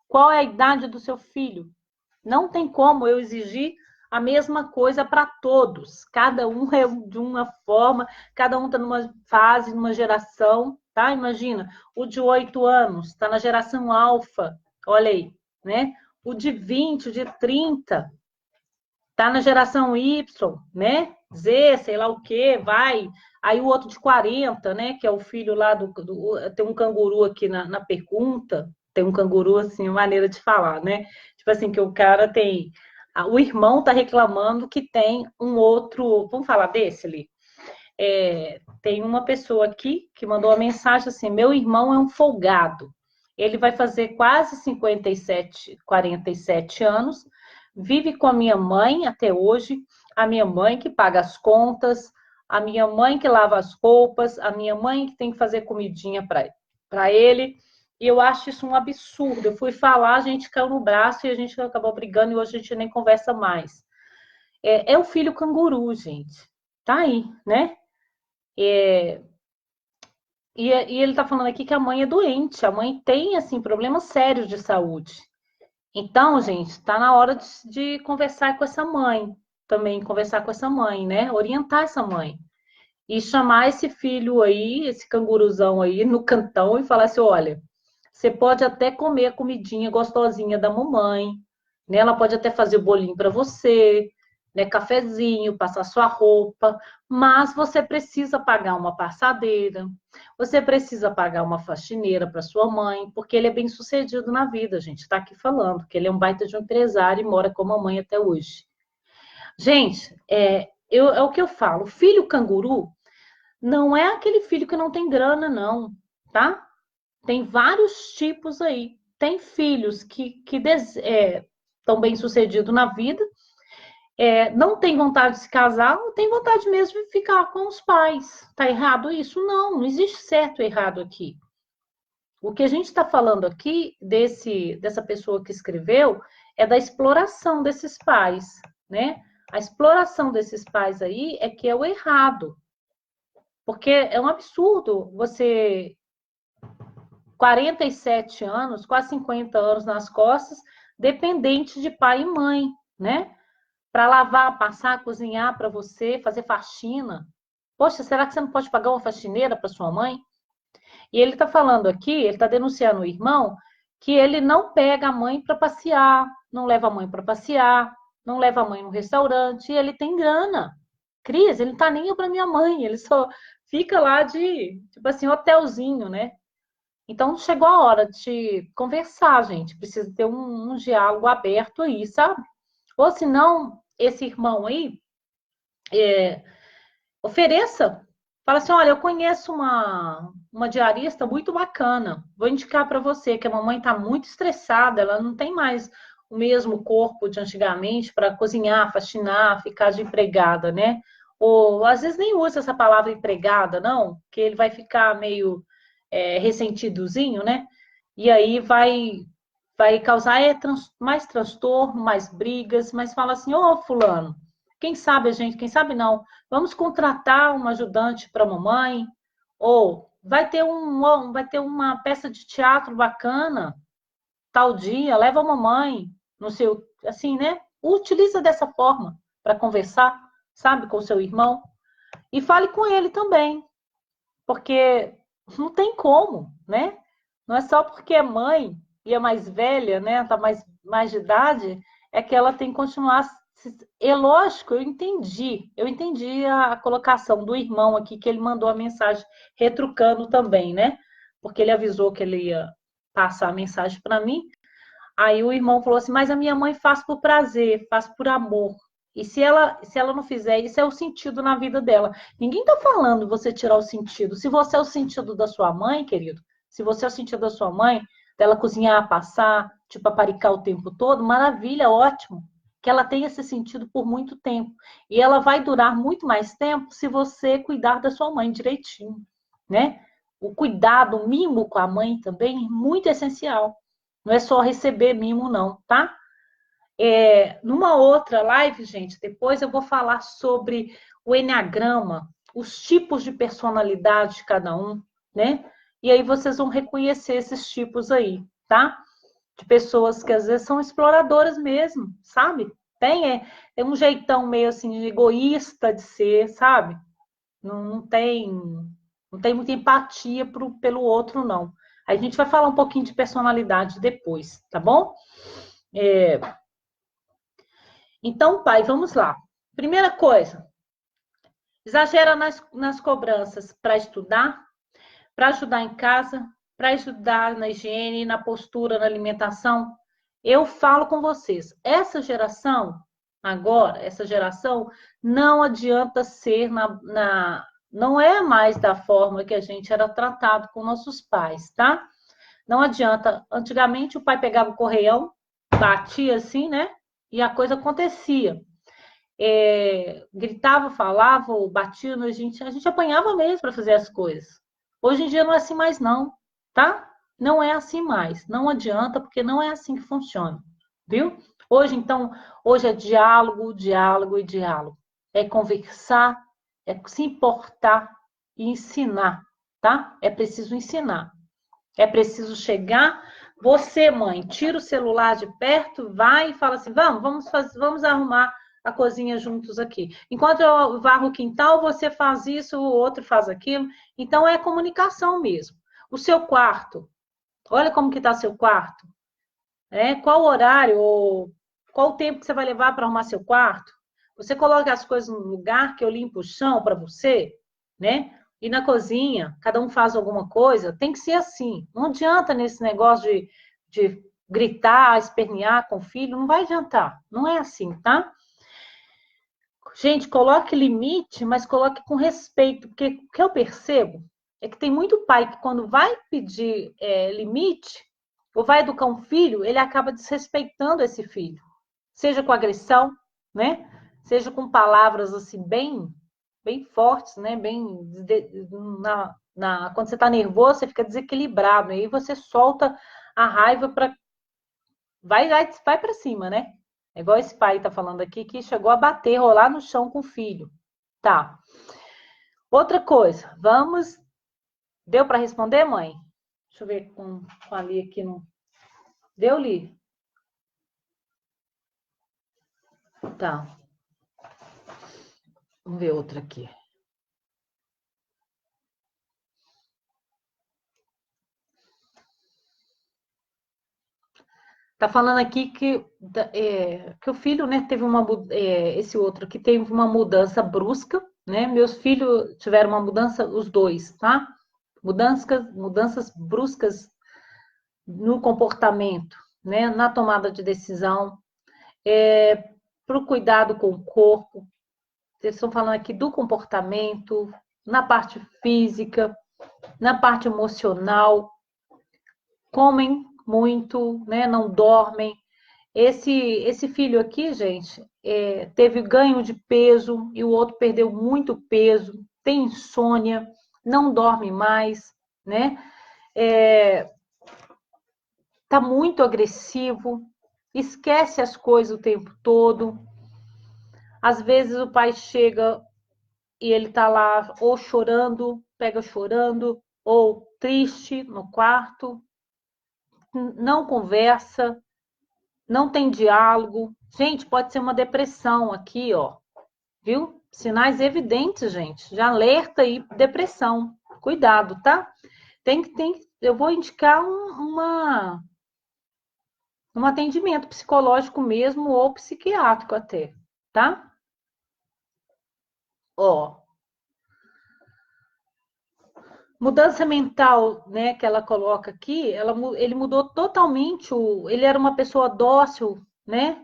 qual é a idade do seu filho. Não tem como eu exigir a mesma coisa para todos. Cada um é de uma forma, cada um está numa fase, numa geração, tá? Imagina, o de 8 anos está na geração alfa, olha aí, né? O de 20, o de 30 tá na geração Y, né? Z, sei lá o que, vai. Aí o outro de 40, né? Que é o filho lá tem um canguru aqui na pergunta. Tem um canguru, assim, maneira de falar, né? Tipo assim, que o cara tem. O irmão tá reclamando que tem um outro. Vamos falar desse ali? Tem uma pessoa aqui que mandou uma mensagem assim: meu irmão é um folgado. Ele vai fazer quase 57, 47 anos, vive com a minha mãe até hoje, a minha mãe que paga as contas, a minha mãe que lava as roupas, a minha mãe que tem que fazer comidinha para ele. E eu acho isso um absurdo. Eu fui falar, a gente caiu no braço e a gente acabou brigando e hoje a gente nem conversa mais. É o filho canguru, gente. Tá aí, né? E ele está falando aqui que a mãe é doente, a mãe tem, assim, problemas sérios de saúde. Então, gente, está na hora de conversar com essa mãe, também conversar com essa mãe, né? Orientar essa mãe. E chamar esse filho aí, esse canguruzão aí, no cantão e falar assim: olha, você pode até comer a comidinha gostosinha da mamãe, né? Ela pode até fazer o bolinho para você, né? Cafezinho, passar sua roupa, mas você precisa pagar uma passadeira, você precisa pagar uma faxineira para sua mãe, porque ele é bem sucedido na vida, gente. Está aqui falando que ele é um baita de um empresário e mora com a mamãe até hoje. Gente, é o que eu falo: filho canguru não é aquele filho que não tem grana, não, tá? Tem vários tipos aí. Tem filhos que estão bem sucedidos na vida, não tem vontade de se casar, não tem vontade mesmo de ficar com os pais. Tá errado isso? Não, não existe certo ou errado aqui. O que a gente está falando aqui, dessa pessoa que escreveu, é da exploração desses pais, né? A exploração desses pais aí é que é o errado. Porque é um absurdo você 47 anos, quase 50 anos nas costas, dependente de pai e mãe, né? Para lavar, passar, cozinhar para você, fazer faxina. Poxa, será que você não pode pagar uma faxineira para sua mãe? E ele está falando aqui, ele está denunciando o irmão, que ele não pega a mãe para passear, não leva a mãe para passear, não leva a mãe no restaurante, e ele tem grana. Cris, ele não tá nem para minha mãe, ele só fica lá de, tipo assim, hotelzinho, né? Então chegou a hora de conversar, gente. Precisa ter um diálogo aberto aí, sabe? Ou senão, esse irmão aí, ofereça. Fala assim: olha, eu conheço uma diarista muito bacana. Vou indicar para você que a mamãe está muito estressada, ela não tem mais o mesmo corpo de antigamente para cozinhar, faxinar, ficar de empregada, né? Ou às vezes nem usa essa palavra empregada, não, que ele vai ficar meio ressentidozinho, né? E aí vai causar mais transtorno, mais brigas, mas fala assim: ô fulano, quem sabe a gente, quem sabe não, vamos contratar uma ajudante para a mamãe, ou vai ter uma peça de teatro bacana, tal dia, leva a mamãe, no seu, assim, né? Utiliza dessa forma para conversar, sabe, com o seu irmão, e fale com ele também, porque não tem como, né? Não é só porque é mãe e é mais velha, né? Tá mais de idade, é que ela tem que continuar. É lógico, eu entendi a colocação do irmão aqui, que ele mandou a mensagem retrucando também, né? Porque ele avisou que ele ia passar a mensagem para mim. Aí o irmão falou assim: mas a minha mãe faz por prazer, faz por amor. E se ela não fizer, isso é o sentido na vida dela. Ninguém está falando você tirar o sentido. Se você é o sentido da sua mãe, querido, se você é o sentido da sua mãe, dela cozinhar, passar, te paparicar o tempo todo, maravilha, ótimo. Que ela tenha esse sentido por muito tempo. E ela vai durar muito mais tempo se você cuidar da sua mãe direitinho, né? O cuidado, o mimo com a mãe também é muito essencial. Não é só receber mimo, não, tá? Numa outra live, gente, depois eu vou falar sobre o enneagrama, os tipos de personalidade de cada um, né? E aí vocês vão reconhecer esses tipos aí, tá? De pessoas que às vezes são exploradoras mesmo, sabe? É um jeitão meio assim egoísta de ser, sabe? Não tem muita empatia pelo outro, não. A gente vai falar um pouquinho de personalidade depois, tá bom? Então, pai, vamos lá. Primeira coisa, exagera nas cobranças para estudar, para ajudar em casa, para ajudar na higiene, na postura, na alimentação. Eu falo com vocês, essa geração, não adianta ser não é mais da forma que a gente era tratado com nossos pais, tá? Não adianta. Antigamente o pai pegava o correião, batia assim, né? E a coisa acontecia. Gritava, falava, ou batia a gente apanhava mesmo para fazer as coisas. Hoje em dia não é assim mais, não, tá? Não é assim mais. Não adianta, porque não é assim que funciona, viu? Hoje, então, hoje é diálogo, diálogo e diálogo. É conversar, é se importar e ensinar, tá? É preciso ensinar. É preciso chegar. Você, mãe, tira o celular de perto, vai e fala assim: vamos arrumar a cozinha juntos aqui. Enquanto eu varro o quintal, você faz isso, o outro faz aquilo. Então é comunicação mesmo. O seu quarto, olha como que está seu quarto. Qual o horário ou qual o tempo que você vai levar para arrumar seu quarto? Você coloca as coisas no lugar que eu limpo o chão para você, né? E na cozinha, cada um faz alguma coisa, tem que ser assim. Não adianta nesse negócio de gritar, espernear com o filho, não vai adiantar. Não é assim, tá? Gente, coloque limite, mas coloque com respeito, porque o que eu percebo é que tem muito pai que quando vai pedir limite, ou vai educar um filho, ele acaba desrespeitando esse filho. Seja com agressão, né? Seja com palavras assim bem fortes, né? Quando você está nervoso, você fica desequilibrado, aí você solta a raiva para vai para cima, né? É igual esse pai tá falando aqui que chegou a bater, rolar no chão com o filho. Tá. Outra coisa, vamos. Deu para responder, mãe? Deixa eu ver com a Li aqui. No... Deu, Li? Tá. Vamos ver outra aqui. Tá falando aqui que o filho, né, teve esse outro que teve uma mudança brusca, né? Meus filhos tiveram uma mudança, os dois, tá? Mudanças bruscas no comportamento, né? Na tomada de decisão, para o cuidado com o corpo. Eles estão falando aqui do comportamento, na parte física, na parte emocional, comem muito, né? Não dormem. Esse filho aqui, gente, teve ganho de peso e o outro perdeu muito peso, tem insônia, não dorme mais, né? Tá muito agressivo, esquece as coisas o tempo todo. Às vezes o pai chega e ele tá lá ou chorando, pega chorando, ou triste no quarto, não conversa, não tem diálogo. Gente, pode ser uma depressão aqui, ó. Viu? Sinais evidentes, gente. Já alerta aí, depressão. Cuidado, tá? Eu vou indicar um atendimento psicológico mesmo ou psiquiátrico até, tá? Ó, mudança mental, né, que ela coloca aqui, ele mudou totalmente, ele era uma pessoa dócil, né?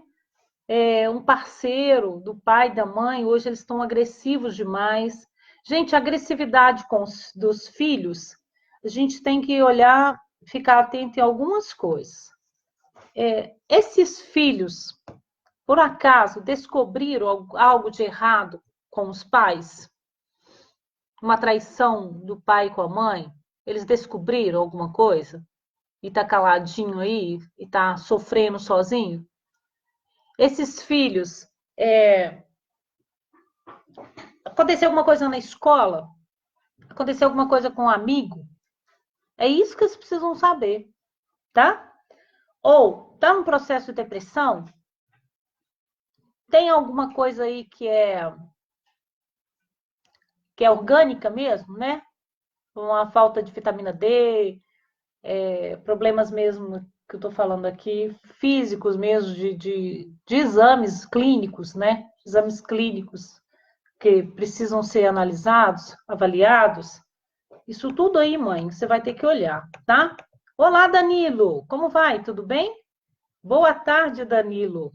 Um parceiro do pai e da mãe, hoje eles estão agressivos demais. Gente, a agressividade dos filhos, a gente tem que olhar, ficar atento em algumas coisas. Esses filhos, por acaso, descobriram algo de errado com os pais? Uma traição do pai com a mãe? Eles descobriram alguma coisa? E tá caladinho aí? E tá sofrendo sozinho? Esses filhos, aconteceu alguma coisa na escola? Aconteceu alguma coisa com um amigo? É isso que eles precisam saber, tá? Ou tá num processo de depressão? Tem alguma coisa aí que é orgânica mesmo, né? Uma falta de vitamina D, problemas mesmo que eu tô falando aqui, físicos mesmo, de exames clínicos, né? Exames clínicos que precisam ser analisados, avaliados. Isso tudo aí, mãe, você vai ter que olhar, tá? Olá, Danilo, como vai? Tudo bem? Boa tarde, Danilo.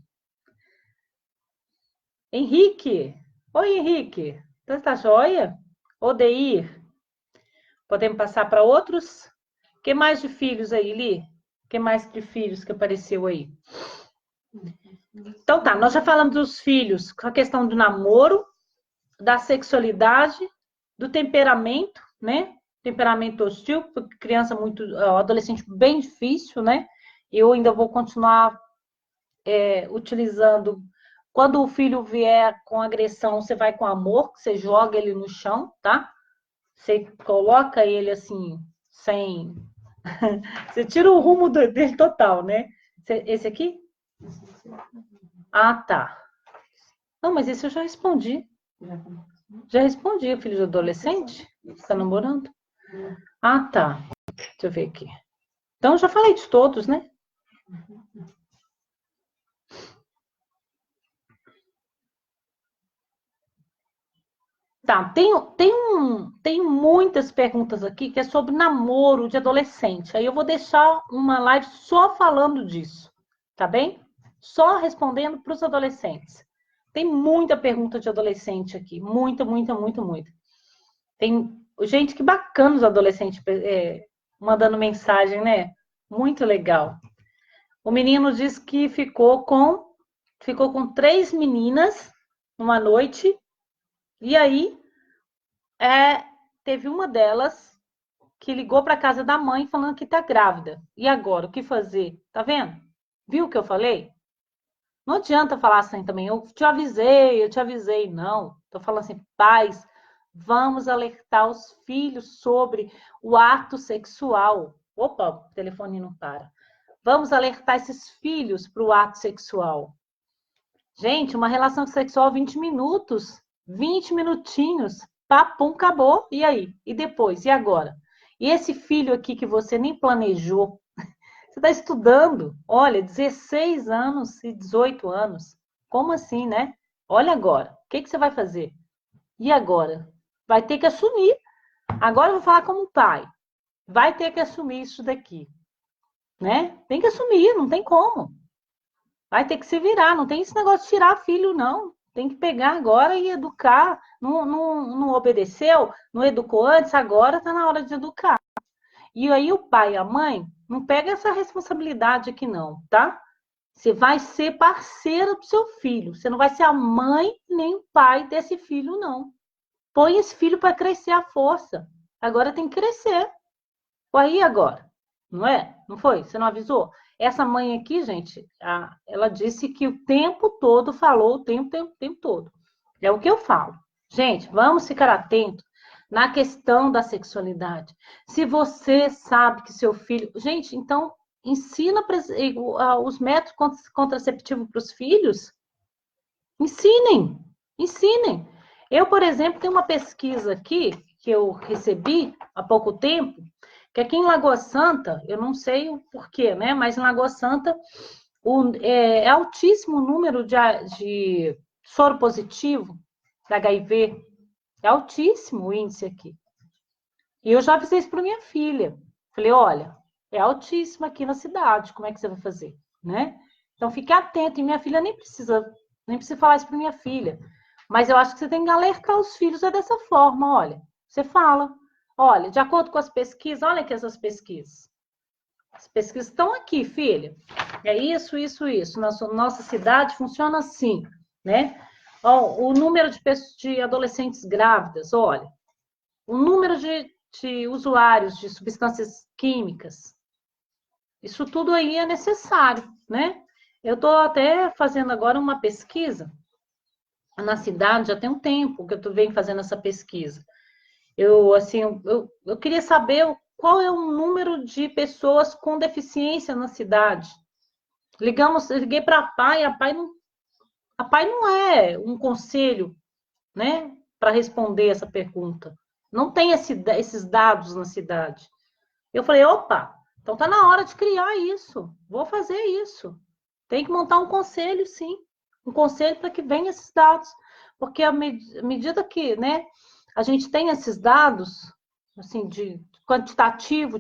Henrique, oi, Henrique, você tá joia? Odeir, podemos passar para outros? O que mais de filhos aí, Li? O que mais de filhos que apareceu aí? Então tá, nós já falamos dos filhos, com a questão do namoro, da sexualidade, do temperamento, né? Temperamento hostil, criança muito, adolescente bem difícil, né? Eu ainda vou continuar utilizando. Quando o filho vier com agressão, você vai com amor, você joga ele no chão, tá? Você coloca ele assim, sem. Você tira o rumo dele total, né? Esse aqui? Ah, tá. Não, mas esse eu já respondi. Já respondi, filho de adolescente? Está namorando? Ah, tá. Deixa eu ver aqui. Então, eu já falei de todos, né? Tá, tem muitas perguntas aqui que é sobre namoro de adolescente. Aí eu vou deixar uma live só falando disso, tá bem? Só respondendo para os adolescentes. Tem muita pergunta de adolescente aqui, muita, muita, muita, muita. Tem gente que bacana os adolescentes mandando mensagem, né? Muito legal. O menino disse que ficou com 3 meninas numa noite. E aí, teve uma delas que ligou para casa da mãe falando que tá grávida. E agora, o que fazer? Tá vendo? Viu o que eu falei? Não adianta falar assim também, eu te avisei. Não. Tô falando assim, pais, vamos alertar os filhos sobre o ato sexual. Opa, o telefone não para. Vamos alertar esses filhos para o ato sexual. Gente, uma relação sexual 20 minutos, 20 minutinhos, papum, acabou. E aí? E depois? E agora? E esse filho aqui que você nem planejou, Você está estudando, olha, 16 anos e 18 anos. Como assim, né? Olha agora, o que você vai fazer? E agora? Vai ter que assumir. Agora eu vou falar como pai. Vai ter que assumir isso daqui, né? Tem que assumir, não tem como. Vai ter que se virar, não tem esse negócio de tirar filho, não. Tem que pegar agora e educar. Não obedeceu, não educou antes, agora está na hora de educar. E aí o pai e a mãe não pega essa responsabilidade aqui não, tá? Você vai ser parceira do seu filho. Você não vai ser a mãe nem o pai desse filho, não. Põe esse filho para crescer à força. Agora tem que crescer. Aí agora, não é? Não foi? Você não avisou? Essa mãe aqui, gente, ela disse que o tempo todo falou, o tempo todo. É o que eu falo. Gente, vamos ficar atentos na questão da sexualidade. Se você sabe que seu filho... Gente, então, ensina os métodos contraceptivos para os filhos. Ensinem, ensinem. Eu, por exemplo, tenho uma pesquisa aqui que eu recebi há pouco tempo, que aqui em Lagoa Santa, eu não sei o porquê, né? Mas em Lagoa Santa é altíssimo o número de soro positivo da HIV. É altíssimo o índice aqui. E eu já avisei isso para minha filha. Falei, olha, é altíssimo aqui na cidade, como é que você vai fazer, né? Então fique atento. E minha filha nem precisa falar isso para minha filha. Mas eu acho que você tem que alertar os filhos dessa forma, olha. Você fala, olha, de acordo com as pesquisas, olha aqui essas pesquisas. As pesquisas estão aqui, filha. É isso, isso, isso. Nossa cidade funciona assim, né? Ó, o número de adolescentes grávidas, olha. O número de usuários de substâncias químicas. Isso tudo aí é necessário, né? Eu estou até fazendo agora uma pesquisa na cidade, já tem um tempo que eu venho fazendo essa pesquisa. Eu queria saber qual é o número de pessoas com deficiência na cidade. Liguei para a PAI, a PAI não é um conselho, né, para responder essa pergunta. Não tem esses dados na cidade. Eu falei, opa, então tá na hora de criar isso. Vou fazer isso. Tem que montar um conselho, sim. Um conselho para que venha esses dados. Porque à medida que, né, a gente tem esses dados, assim, de quantitativo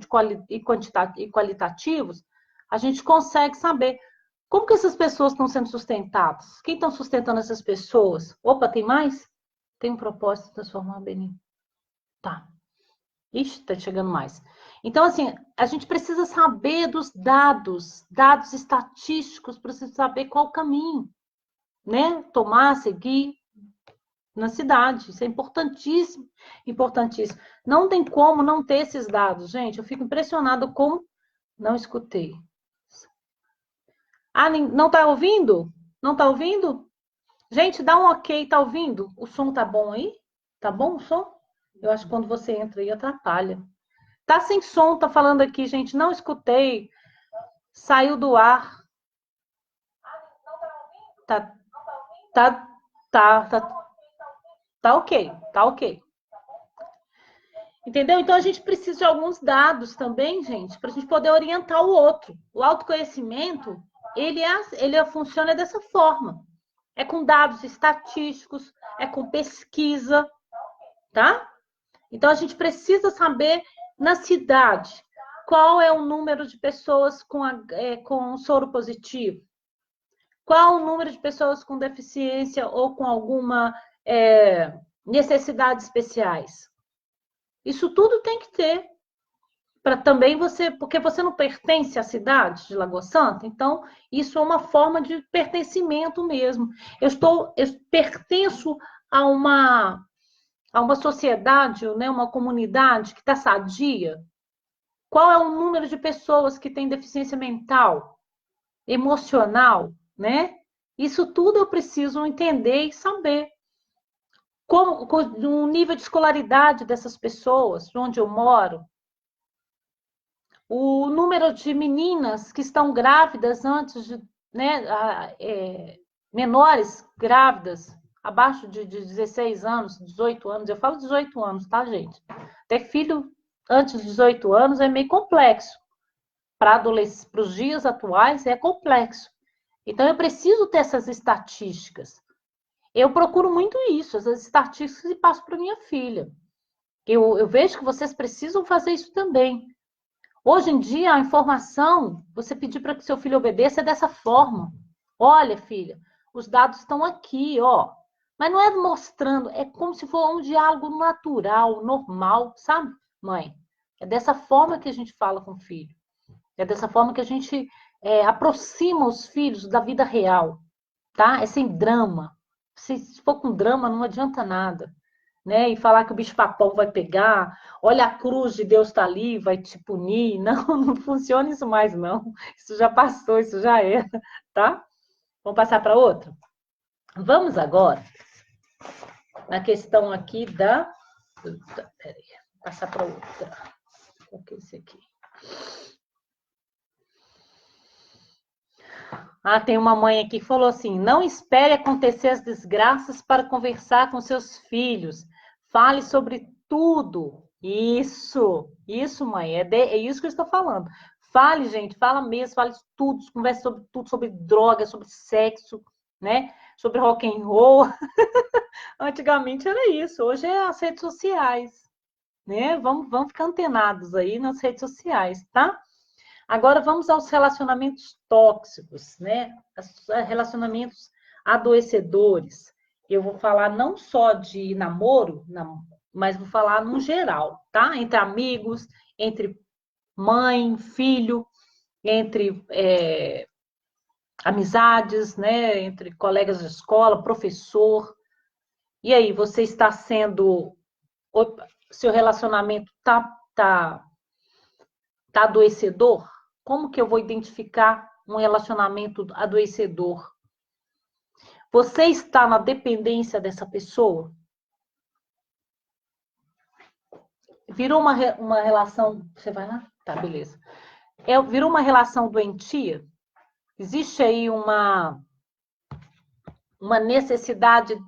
e qualitativos, a gente consegue saber como que essas pessoas estão sendo sustentadas. Quem estão sustentando essas pessoas? Opa, tem mais? Tem um propósito de transformar o Benin. Tá. Ixi, tá chegando mais. Então, assim, a gente precisa saber dos dados estatísticos, precisa saber qual o caminho, né? Tomar, seguir na cidade. Isso é importantíssimo, importantíssimo. Não tem como não ter esses dados, gente. Eu fico impressionada com... Não escutei. Ah, não tá ouvindo? Não tá ouvindo? Gente, dá um ok, tá ouvindo? O som tá bom aí? Tá bom o som? Eu acho que quando você entra aí atrapalha. Tá sem som, tá falando aqui, gente. Não escutei. Saiu do ar. Tá, tá, tá ok, tá ok. Entendeu? Então a gente precisa de alguns dados também, gente, para a gente poder orientar o outro. O autoconhecimento, ele funciona dessa forma. É com dados estatísticos, é com pesquisa, tá? Então a gente precisa saber na cidade qual é o número de pessoas com soro positivo, qual o número de pessoas com deficiência ou com alguma necessidades especiais. Isso tudo tem que ter para também porque você não pertence à cidade de Lagoa Santa, então isso é uma forma de pertencimento mesmo. Eu pertenço a uma sociedade, né, uma comunidade que está sadia. Qual é o número de pessoas que têm deficiência mental, emocional, né? Isso tudo eu preciso entender e saber. Como o nível de escolaridade dessas pessoas, onde eu moro, o número de meninas que estão grávidas antes de, né, menores grávidas, abaixo de 16 anos, 18 anos, eu falo 18 anos, tá, gente? Ter filho antes de 18 anos é meio complexo, para os dias atuais é complexo. Então, eu preciso ter essas estatísticas. Eu procuro muito isso, essas estatísticas, e passo para minha filha. Eu vejo que vocês precisam fazer isso também. Hoje em dia, a informação, você pedir para que seu filho obedeça é dessa forma. Olha, filha, os dados estão aqui, ó. Mas não é mostrando, é como se fosse um diálogo natural, normal, sabe, mãe? É dessa forma que a gente fala com o filho. É dessa forma que a gente aproxima os filhos da vida real, tá? É sem drama. Se for com drama, não adianta nada. Né? E falar que o bicho-papão vai pegar, olha, a cruz de Deus está ali, vai te punir. Não, não funciona isso mais, não. Isso já passou, isso já era, tá? Vamos passar para outra? Vamos agora na questão aqui da... Peraí, passar para outra. Qual que é esse aqui? Ah, tem uma mãe aqui que falou assim: não espere acontecer as desgraças para conversar com seus filhos. Fale sobre tudo. Isso, mãe, é isso que eu estou falando. Fale, gente, fala mesmo, fale tudo, converse sobre tudo, sobre droga, sobre sexo, né? Sobre rock and roll. Antigamente era isso, hoje é as redes sociais, né? Vamos ficar antenados aí nas redes sociais, tá? Agora vamos aos relacionamentos tóxicos, né? Relacionamentos adoecedores. Eu vou falar não só de namoro, mas vou falar no geral, tá? Entre amigos, entre mãe, filho, entre amizades, né? Entre colegas de escola, professor. E aí, você está sendo... Seu relacionamento tá adoecedor? Como que eu vou identificar um relacionamento adoecedor? Você está na dependência dessa pessoa? Virou uma relação... Você vai lá? Tá, beleza. Virou uma relação doentia? Existe aí uma necessidade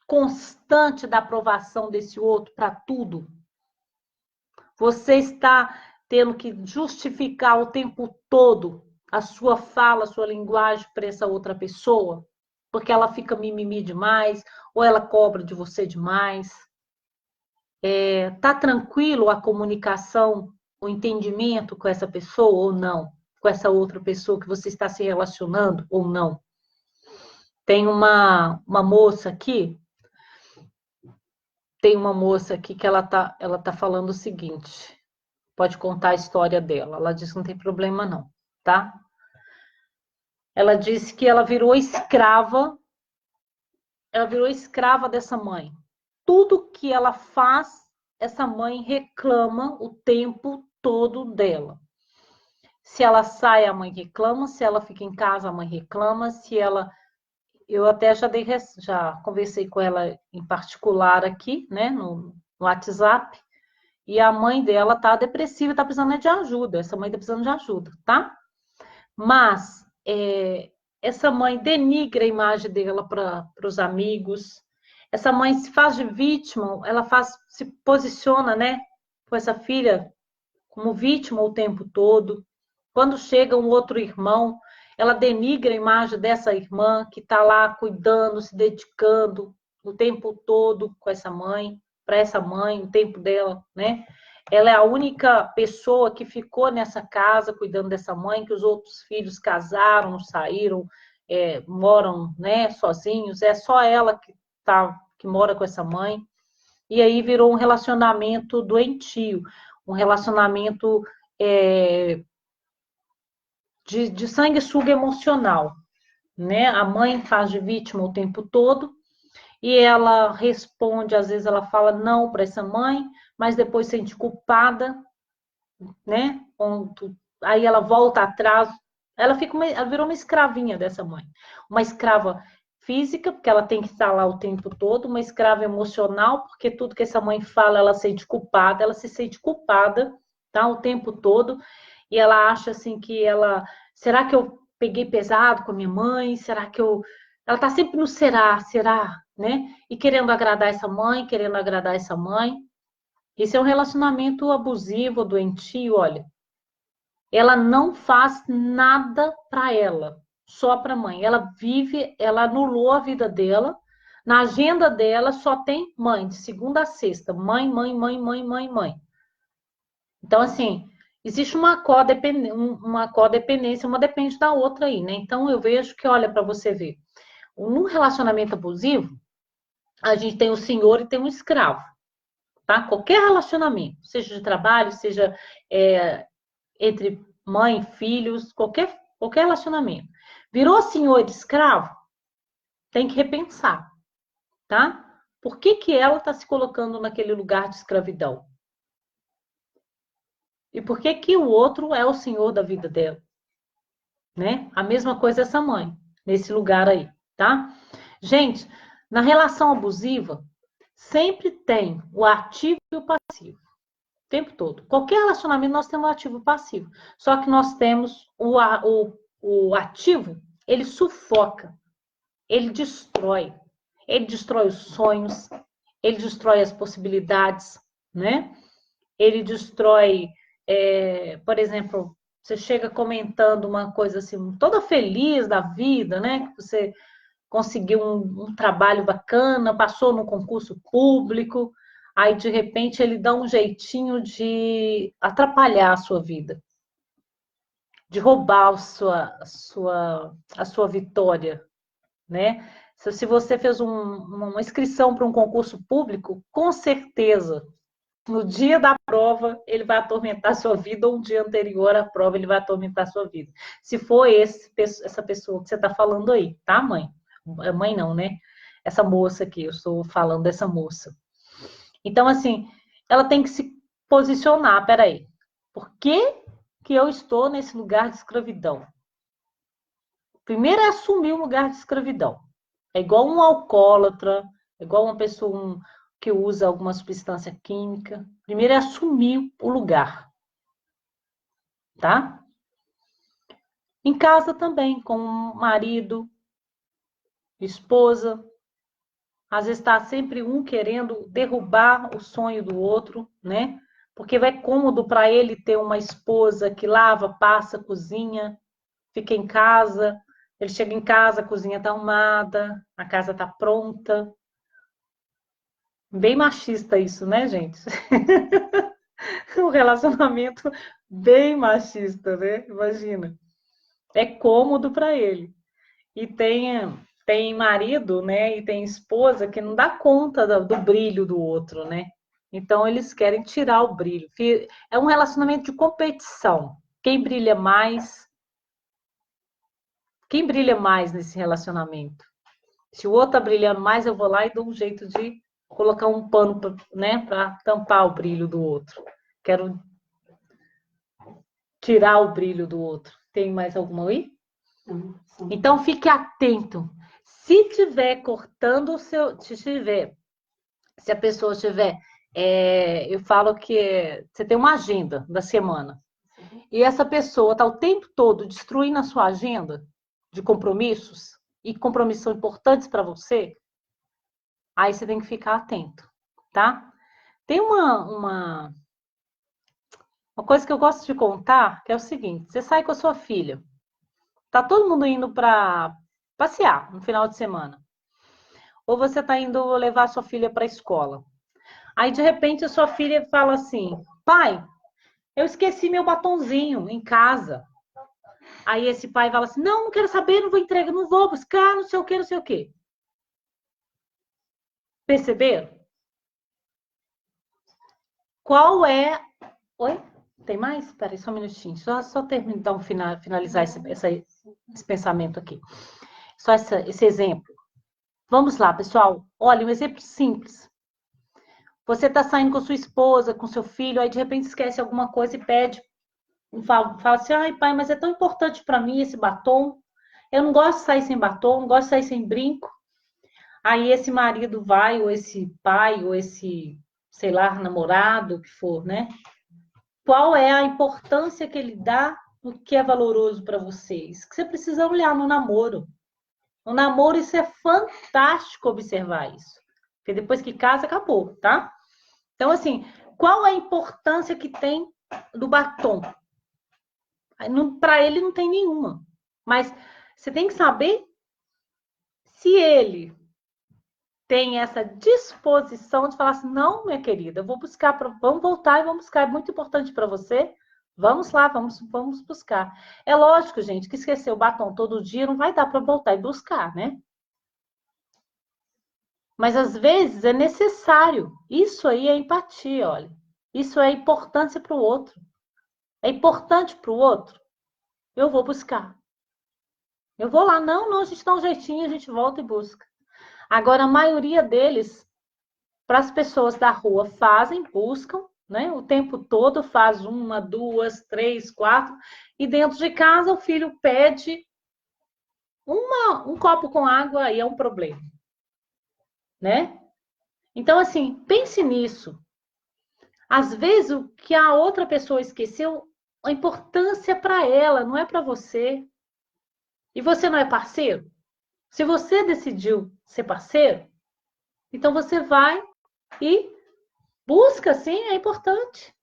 constante da aprovação desse outro para tudo? Você está tendo que justificar o tempo todo a sua fala, a sua linguagem para essa outra pessoa? Porque ela fica mimimi demais, ou ela cobra de você demais? Tá tranquilo a comunicação, o entendimento com essa pessoa ou não? Com essa outra pessoa que você está se relacionando ou não? Tem uma moça aqui, que ela tá falando o seguinte, pode contar a história dela. Ela disse que não tem problema não, tá? Ela disse que ela virou escrava dessa mãe. Tudo que ela faz, essa mãe reclama o tempo todo dela. Se ela sai, a mãe reclama. Se ela fica em casa, a mãe reclama. Eu até já conversei com ela em particular aqui, né, no WhatsApp. E a mãe dela tá depressiva, tá precisando de ajuda. Essa mãe tá precisando de ajuda, tá? Mas essa mãe denigra a imagem dela para os amigos. Essa mãe se faz de vítima, se posiciona, né, com essa filha como vítima o tempo todo. Quando chega um outro irmão, ela denigra a imagem dessa irmã que está lá cuidando, se dedicando o tempo todo com essa mãe, para essa mãe, o tempo dela, né? Ela é a única pessoa que ficou nessa casa cuidando dessa mãe, que os outros filhos casaram, saíram, moram, né, sozinhos. É só ela que mora com essa mãe. E aí virou um relacionamento doentio, um relacionamento de sanguessuga emocional, né? A mãe faz de vítima o tempo todo e ela responde, às vezes ela fala não para essa mãe, mas depois se sente culpada, né? Aí ela volta atrás, ela virou uma escravinha dessa mãe, uma escrava física, porque ela tem que estar lá o tempo todo, uma escrava emocional, porque tudo que essa mãe fala, ela sente culpada, ela se sente culpada, tá? O tempo todo, e ela acha assim que será que eu peguei pesado com a minha mãe? Será que ela tá sempre no será, né? E querendo agradar essa mãe, querendo agradar essa mãe. Esse é um relacionamento abusivo, doentio, olha. ela não faz nada para ela, só para a mãe. Ela vive, ela anulou a vida dela. Na agenda dela só tem mãe, de segunda a sexta. Mãe, mãe, mãe, mãe, mãe, mãe. Então, assim, existe uma codependência, uma depende da outra aí, né? Então, eu vejo que, olha, para você ver, num relacionamento abusivo, a gente tem o senhor e tem o escravo, tá? Qualquer relacionamento, seja de trabalho, seja entre mãe, filhos, qualquer relacionamento. Virou senhor e escravo, tem que repensar, tá? Por que que ela está se colocando naquele lugar de escravidão? E por que que o outro é o senhor da vida dela, né? A mesma coisa essa mãe, nesse lugar aí, tá? Gente, na relação abusiva, sempre tem o ativo e o passivo. O tempo todo. Qualquer relacionamento nós temos o ativo e o passivo. Só que nós temos o ativo, ele sufoca, ele destrói. Ele destrói os sonhos, ele destrói as possibilidades, né? Ele destrói, por exemplo, você chega comentando uma coisa assim, toda feliz da vida, né? Que você conseguiu um trabalho bacana, passou no concurso público, aí de repente ele dá um jeitinho de atrapalhar a sua vida, de roubar a sua vitória, né? Se você fez uma inscrição para um concurso público, com certeza, no dia da prova, ele vai atormentar a sua vida, ou um dia anterior à prova, ele vai atormentar a sua vida. Se for essa pessoa que você está falando aí, tá, mãe? Mãe não, né? Essa moça aqui, eu estou falando dessa moça. Então, assim, ela tem que se posicionar, peraí, por que que eu estou nesse lugar de escravidão? Primeiro é assumir o lugar de escravidão. É igual um alcoólatra, é igual uma pessoa que usa alguma substância química. Primeiro é assumir o lugar, tá? Em casa também, com o marido, esposa. Às vezes está sempre um querendo derrubar o sonho do outro, né? Porque é cômodo para ele ter uma esposa que lava, passa, cozinha, fica em casa. Ele chega em casa, a cozinha está arrumada, a casa está pronta. Bem machista isso, né, gente? Um relacionamento bem machista, né? Imagina. É cômodo para ele. E tem marido, né? E tem esposa que não dá conta do brilho do outro, né? Então eles querem tirar o brilho. É um relacionamento de competição. Quem brilha mais? Quem brilha mais nesse relacionamento? Se o outro está brilhando mais, eu vou lá e dou um jeito de colocar um pano, né, para tampar o brilho do outro. Quero tirar o brilho do outro. Tem mais alguma aí? Então fique atento. Se tiver cortando o seu, se a pessoa tiver, eu falo que você tem uma agenda da semana e essa pessoa está o tempo todo destruindo a sua agenda de compromissos e compromissos são importantes para você, aí você tem que ficar atento, tá? Tem uma coisa que eu gosto de contar, que é o seguinte: você sai com a sua filha, tá todo mundo indo para passear no final de semana, ou você tá indo levar a sua filha para a escola. Aí de repente a sua filha fala assim: pai, eu esqueci meu batonzinho em casa. Aí esse pai fala assim: não, não quero saber, não vou entregar, não vou buscar, não sei o que, não sei o que. Perceberam? Qual é. Oi? Tem mais? Espera aí, só um minutinho. Só terminar, então, finalizar esse pensamento aqui. Só esse exemplo. Vamos lá, pessoal. Olha, um exemplo simples. Você está saindo com sua esposa, com seu filho, aí de repente esquece alguma coisa e pede. Fala assim: ai, pai, mas é tão importante para mim esse batom. Eu não gosto de sair sem batom, não gosto de sair sem brinco. Aí esse marido vai, ou esse pai, ou esse, sei lá, namorado, o que for, né? Qual é a importância que ele dá no que é valoroso para vocês? Que você precisa olhar no namoro. No namoro, isso é fantástico observar isso. Porque depois que casa, acabou, tá? Então, assim, qual é a importância que tem do batom? Para ele não tem nenhuma. Mas você tem que saber se ele tem essa disposição de falar assim, não, minha querida, eu vou buscar, vamos voltar e vamos buscar, é muito importante para você. Vamos lá, vamos buscar. É lógico, gente, que esquecer o batom todo dia não vai dar para voltar e buscar, né? Mas às vezes é necessário. Isso aí é empatia, olha. Isso é importância para o outro. É importante para o outro. Eu vou buscar. Eu vou lá, não, a gente dá um jeitinho, a gente volta e busca. Agora, a maioria deles, para as pessoas da rua, fazem, buscam, né? O tempo todo faz 1, 2, 3, 4. E dentro de casa, o filho pede um copo com água e é um problema, né? Então, assim, pense nisso. Às vezes, o que a outra pessoa esqueceu, a importância para ela, não é para você. E você não é parceiro? Se você decidiu ser parceiro, então você vai e busca, sim, é importante.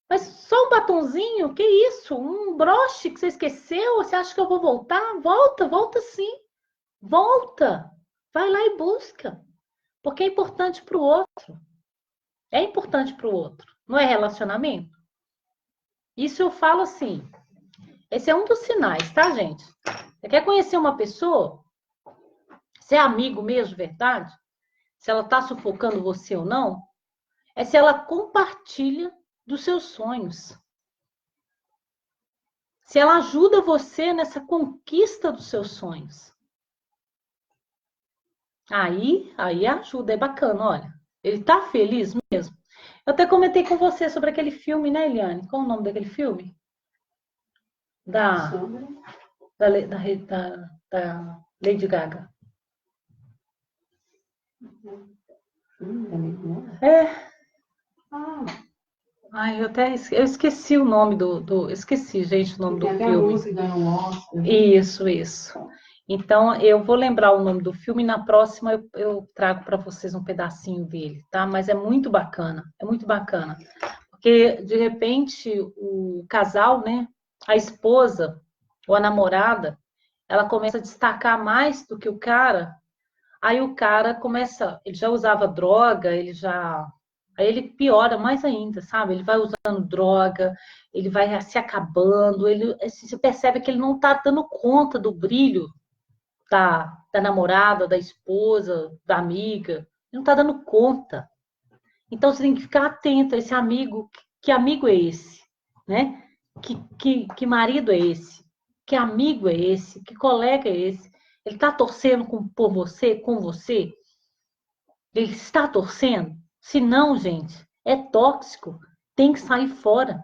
Mas só um batonzinho, que isso? Um broche que você esqueceu? Você acha que eu vou voltar? Volta, volta sim. Volta. Vai lá e busca. Porque é importante para o outro. É importante para o outro. Não é relacionamento? Isso eu falo assim. Esse é um dos sinais, tá, gente? Você quer conhecer uma pessoa? Se é amigo mesmo, verdade? Se ela está sufocando você ou não? É se ela compartilha dos seus sonhos. Se ela ajuda você nessa conquista dos seus sonhos. Aí ajuda, é bacana, olha. Ele tá feliz mesmo. Eu até comentei com você sobre aquele filme, né, Eliane? Qual o nome daquele filme? Da, da Lady Gaga. É. Ai, eu esqueci o nome esqueci, gente, o nome do Tem até a filme. música ganhou um Oscar. Isso. Então, eu vou lembrar o nome do filme e na próxima eu trago para vocês um pedacinho dele, tá? Mas é muito bacana, Porque, de repente, o casal, né? A esposa ou a namorada, ela começa a destacar mais do que o cara. Aí o cara começa, ele já usava droga, aí ele piora mais ainda, sabe? Ele vai usando droga, ele vai se acabando, ele se percebe que ele não está dando conta do brilho da namorada, da esposa, da amiga, ele não está dando conta. Então você tem que ficar atento a esse amigo, que amigo é esse, né? Que marido é esse? Que amigo é esse? Que colega é esse? Ele está torcendo por você, com você? Ele está torcendo? Se não, gente, é tóxico. Tem que sair fora.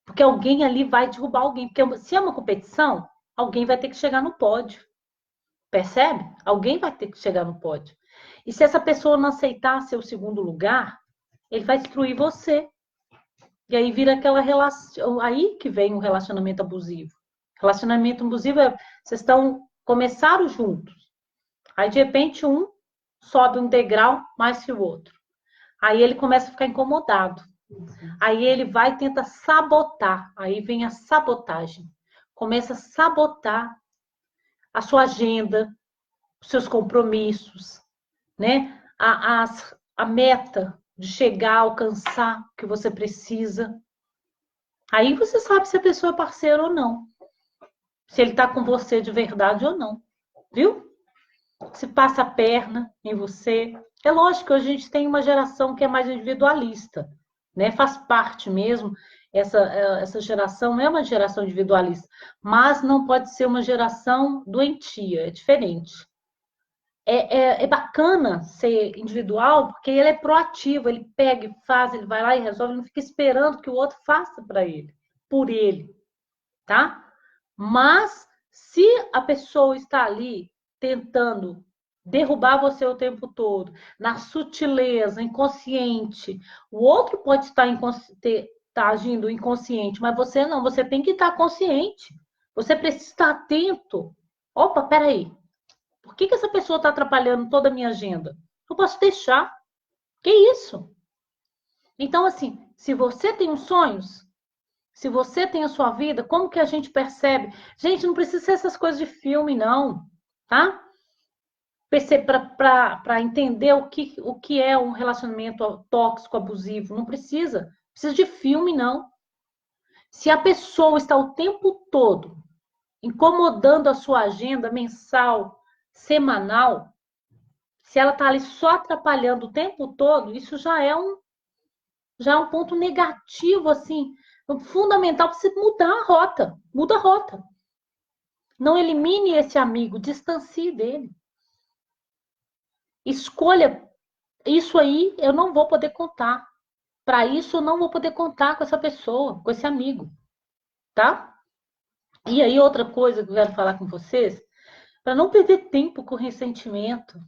Porque alguém ali vai derrubar alguém. Porque se é uma competição, alguém vai ter que chegar no pódio. Percebe? Alguém vai ter que chegar no pódio. E se essa pessoa não aceitar seu segundo lugar, ele vai destruir você. E aí vira aquela relação. Aí que vem o relacionamento abusivo. Relacionamento abusivo é vocês começaram juntos. Aí, de repente, um sobe um degrau mais que o outro. Aí ele começa a ficar incomodado. Aí ele vai e tenta sabotar. Aí vem a sabotagem. Começa a sabotar a sua agenda, os seus compromissos, né? A meta de chegar, alcançar o que você precisa. Aí você sabe se a pessoa é parceira ou não. Se ele está com você de verdade ou não. Viu? Se passa a perna em você. É lógico que hoje a gente tem uma geração que é mais individualista, né? Faz parte mesmo, essa geração é uma geração individualista, mas não pode ser uma geração doentia, é diferente. É bacana ser individual, porque ele é proativo, ele pega e faz, ele vai lá e resolve, ele não fica esperando que o outro faça para ele, por ele, tá? Mas se a pessoa está ali tentando derrubar você o tempo todo, na sutileza, inconsciente, o outro pode estar agindo inconsciente, mas você não, você tem que estar consciente. Você precisa estar atento. Opa, peraí. Por que essa pessoa está atrapalhando toda a minha agenda? Eu posso deixar. Que isso? Então, assim, se você tem os sonhos, Se você tem a sua vida, como que a gente percebe? Gente, não precisa ser essas coisas de filme, não, tá? Para entender o que é um relacionamento tóxico, abusivo. Não precisa. Precisa de filme, não. Se a pessoa está o tempo todo incomodando a sua agenda mensal, semanal, se ela está ali só atrapalhando o tempo todo, isso já é um ponto negativo, assim, fundamental para você mudar a rota. Muda a rota. Não elimine esse amigo, distancie dele. Escolha, isso aí eu não vou poder contar. Para isso eu não vou poder contar com essa pessoa, com esse amigo, tá? E aí outra coisa que eu quero falar com vocês, para não perder tempo com ressentimento.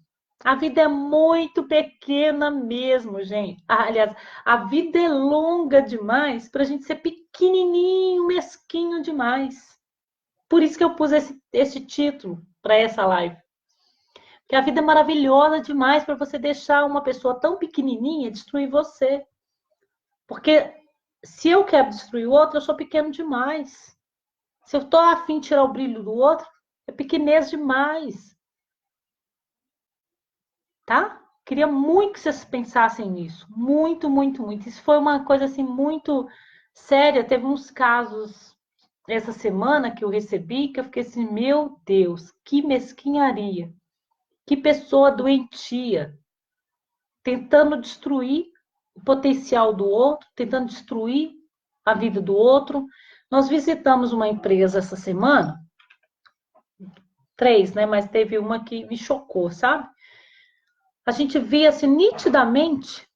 A vida é muito pequena mesmo, gente. Aliás, a vida é longa demais para a gente ser pequenininho, mesquinho demais. Por isso que eu pus esse título para essa live. Porque a vida é maravilhosa demais para você deixar uma pessoa tão pequenininha destruir você. Porque se eu quero destruir o outro, eu sou pequeno demais. Se eu estou afim de tirar o brilho do outro, é pequenez demais. Tá? Queria muito que vocês pensassem nisso. Muito, muito, muito. Isso foi uma coisa assim muito séria. Teve uns casos essa semana que eu recebi que eu fiquei assim, meu Deus, que mesquinharia. Que pessoa doentia. Tentando destruir o potencial do outro, tentando destruir a vida do outro. Nós visitamos uma empresa essa semana, 3, né? Mas teve uma que me chocou, sabe? A gente via assim nitidamente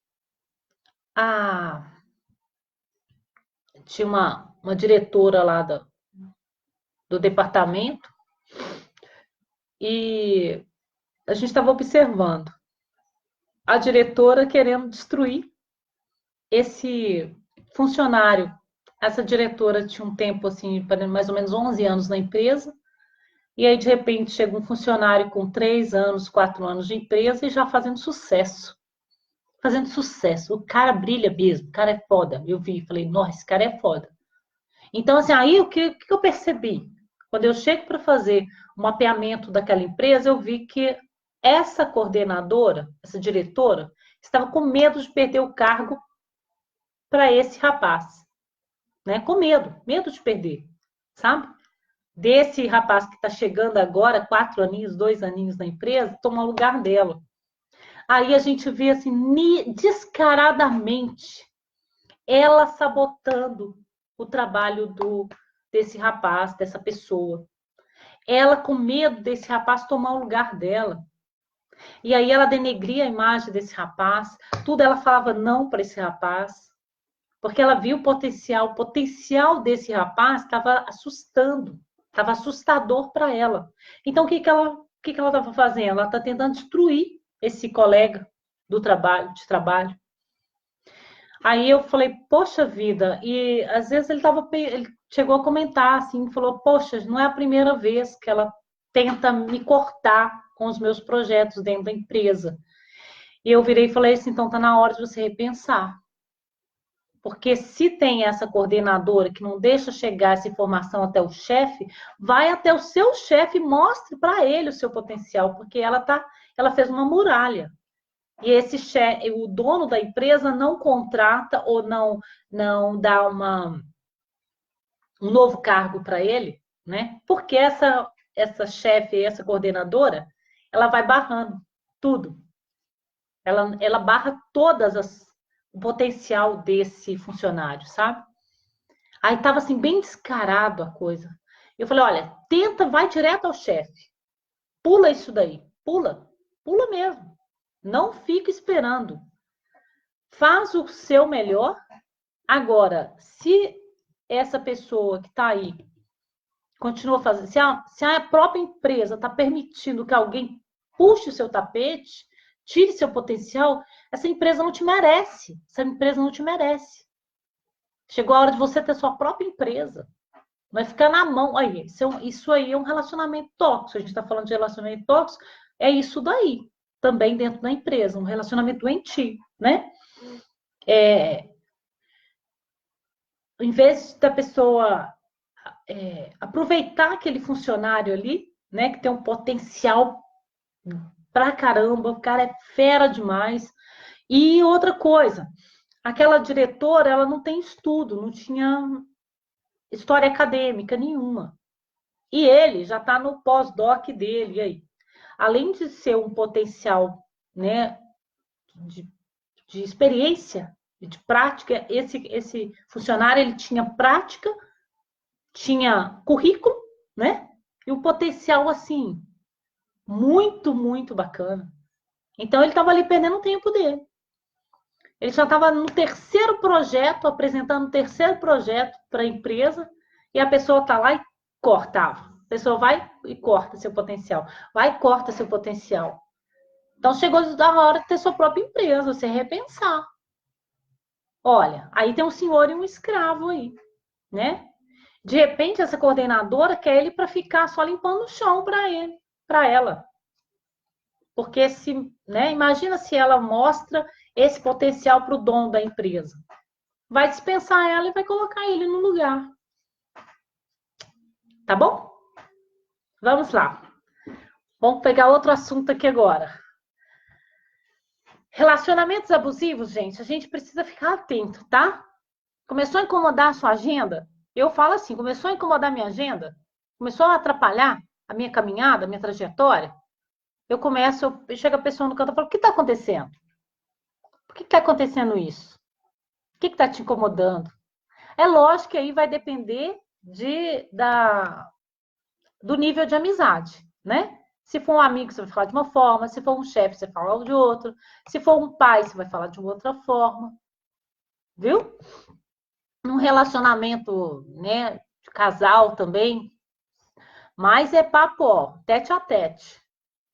tinha uma diretora lá do departamento e a gente estava observando a diretora querendo destruir esse funcionário. Essa diretora tinha um tempo assim, mais ou menos 11 anos na empresa, e aí de repente chega um funcionário com 3 anos, 4 anos de empresa e já fazendo sucesso. Fazendo sucesso. O cara brilha mesmo, o cara é foda. Eu vi, falei, nossa, esse cara é foda. Então, assim, aí o que eu percebi? Quando eu chego para fazer o mapeamento daquela empresa, eu vi que essa coordenadora, essa diretora, estava com medo de perder o cargo para esse rapaz, né? Com medo de perder, sabe? Desse rapaz que está chegando agora, 4 aninhos, 2 aninhos na empresa, tomar o lugar dela. Aí a gente vê assim, descaradamente, ela sabotando o trabalho desse rapaz, dessa pessoa. Ela com medo desse rapaz tomar o lugar dela. E aí ela denegria a imagem desse rapaz, tudo ela falava não para esse rapaz, porque ela viu o potencial desse rapaz estava assustando, estava assustador para ela. Então o que ela estava fazendo? Ela está tentando destruir esse colega de trabalho. Aí eu falei, poxa vida, e às vezes ele chegou a comentar assim, falou, poxa, não é a primeira vez que ela tenta me cortar com os meus projetos dentro da empresa. E eu virei e falei assim, então tá na hora de você repensar. Porque se tem essa coordenadora que não deixa chegar essa informação até o chefe, vai até o seu chefe e mostre para ele o seu potencial, porque ela fez uma muralha. E esse chefe, o dono da empresa não contrata ou não dá um novo cargo para ele, né? Porque essa chefe, essa coordenadora, ela vai barrando tudo. Ela barra o potencial desse funcionário, sabe? Aí estava assim bem descarado a coisa. Eu falei, olha, vai direto ao chefe. Pula isso daí. Pula mesmo. Não fica esperando. Faz o seu melhor. Agora, se essa pessoa que está aí continua fazendo, se a própria empresa está permitindo que alguém puxe o seu tapete, tire seu potencial, essa empresa não te merece. Essa empresa não te merece. Chegou a hora de você ter sua própria empresa. Vai ficar na mão. Aí, isso aí é um relacionamento tóxico. A gente está falando de relacionamento tóxico, é isso daí. Também dentro da empresa, um relacionamento doentio, né? em vez da pessoa aproveitar aquele funcionário ali, né, que tem um potencial pra caramba, o cara é fera demais. E outra coisa, aquela diretora, ela não tem estudo, não tinha história acadêmica nenhuma. E ele já está no pós-doc dele aí. Além de ser um potencial, né, de, de experiência e de prática, esse funcionário ele tinha prática, tinha currículo, né? E o potencial assim muito, muito bacana. Então ele estava ali perdendo o tempo dele. Ele já estava no terceiro projeto, apresentando o terceiro projeto para a empresa, e a pessoa está lá e corta. A pessoa vai e corta seu potencial. Vai e corta seu potencial. Então chegou a hora de ter sua própria empresa, você repensar. Olha, aí tem um senhor e um escravo aí, né? De repente, essa coordenadora quer ele para ficar só limpando o chão para ele, para ela. Porque se, né, imagina se ela mostra esse potencial para o dono da empresa. Vai dispensar ela e vai colocar ele no lugar. Tá bom? Vamos lá. Vamos pegar outro assunto aqui agora. Relacionamentos abusivos, gente, a gente precisa ficar atento, tá? Começou a incomodar a sua agenda? Eu falo assim, começou a incomodar a minha agenda? Começou a atrapalhar a minha caminhada, a minha trajetória? Chega a pessoa no canto e falo, o que está acontecendo? Por que está acontecendo isso? O que está te incomodando? É lógico que aí vai depender do nível de amizade, né? Se for um amigo, você vai falar de uma forma, se for um chefe, você fala de outro, se for um pai, você vai falar de outra forma, viu? Num relacionamento, né, de casal também, mas é papo, ó, tete a tete.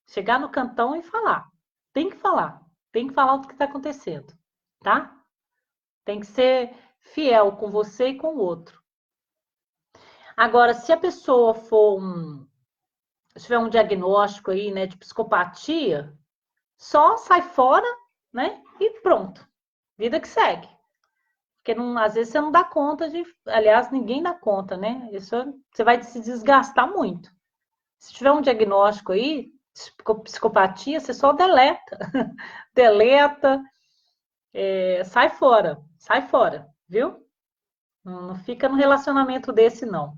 Chegar no cantão e falar. Tem que falar. Tem que falar o que está acontecendo, tá? Tem que ser fiel com você e com o outro. Agora, se a pessoa se tiver um diagnóstico aí, né, de psicopatia, só sai fora, né, e pronto. Vida que segue. Porque não, às vezes você não dá conta aliás, ninguém dá conta, né? Isso você vai se desgastar muito. Se tiver um diagnóstico aí, psicopatia, você só deleta. Deleta, sai fora, viu? Não fica no relacionamento desse, não.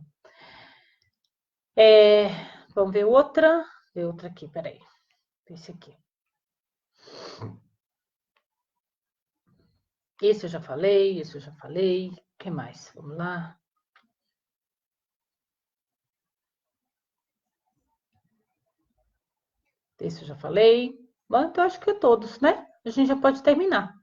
Vamos ver outra. Ver outra aqui, peraí. Esse aqui. Esse eu já falei, esse eu já falei. O que mais? Vamos lá. Esse eu já falei. Bom, então acho que é todos, né? A gente já pode terminar.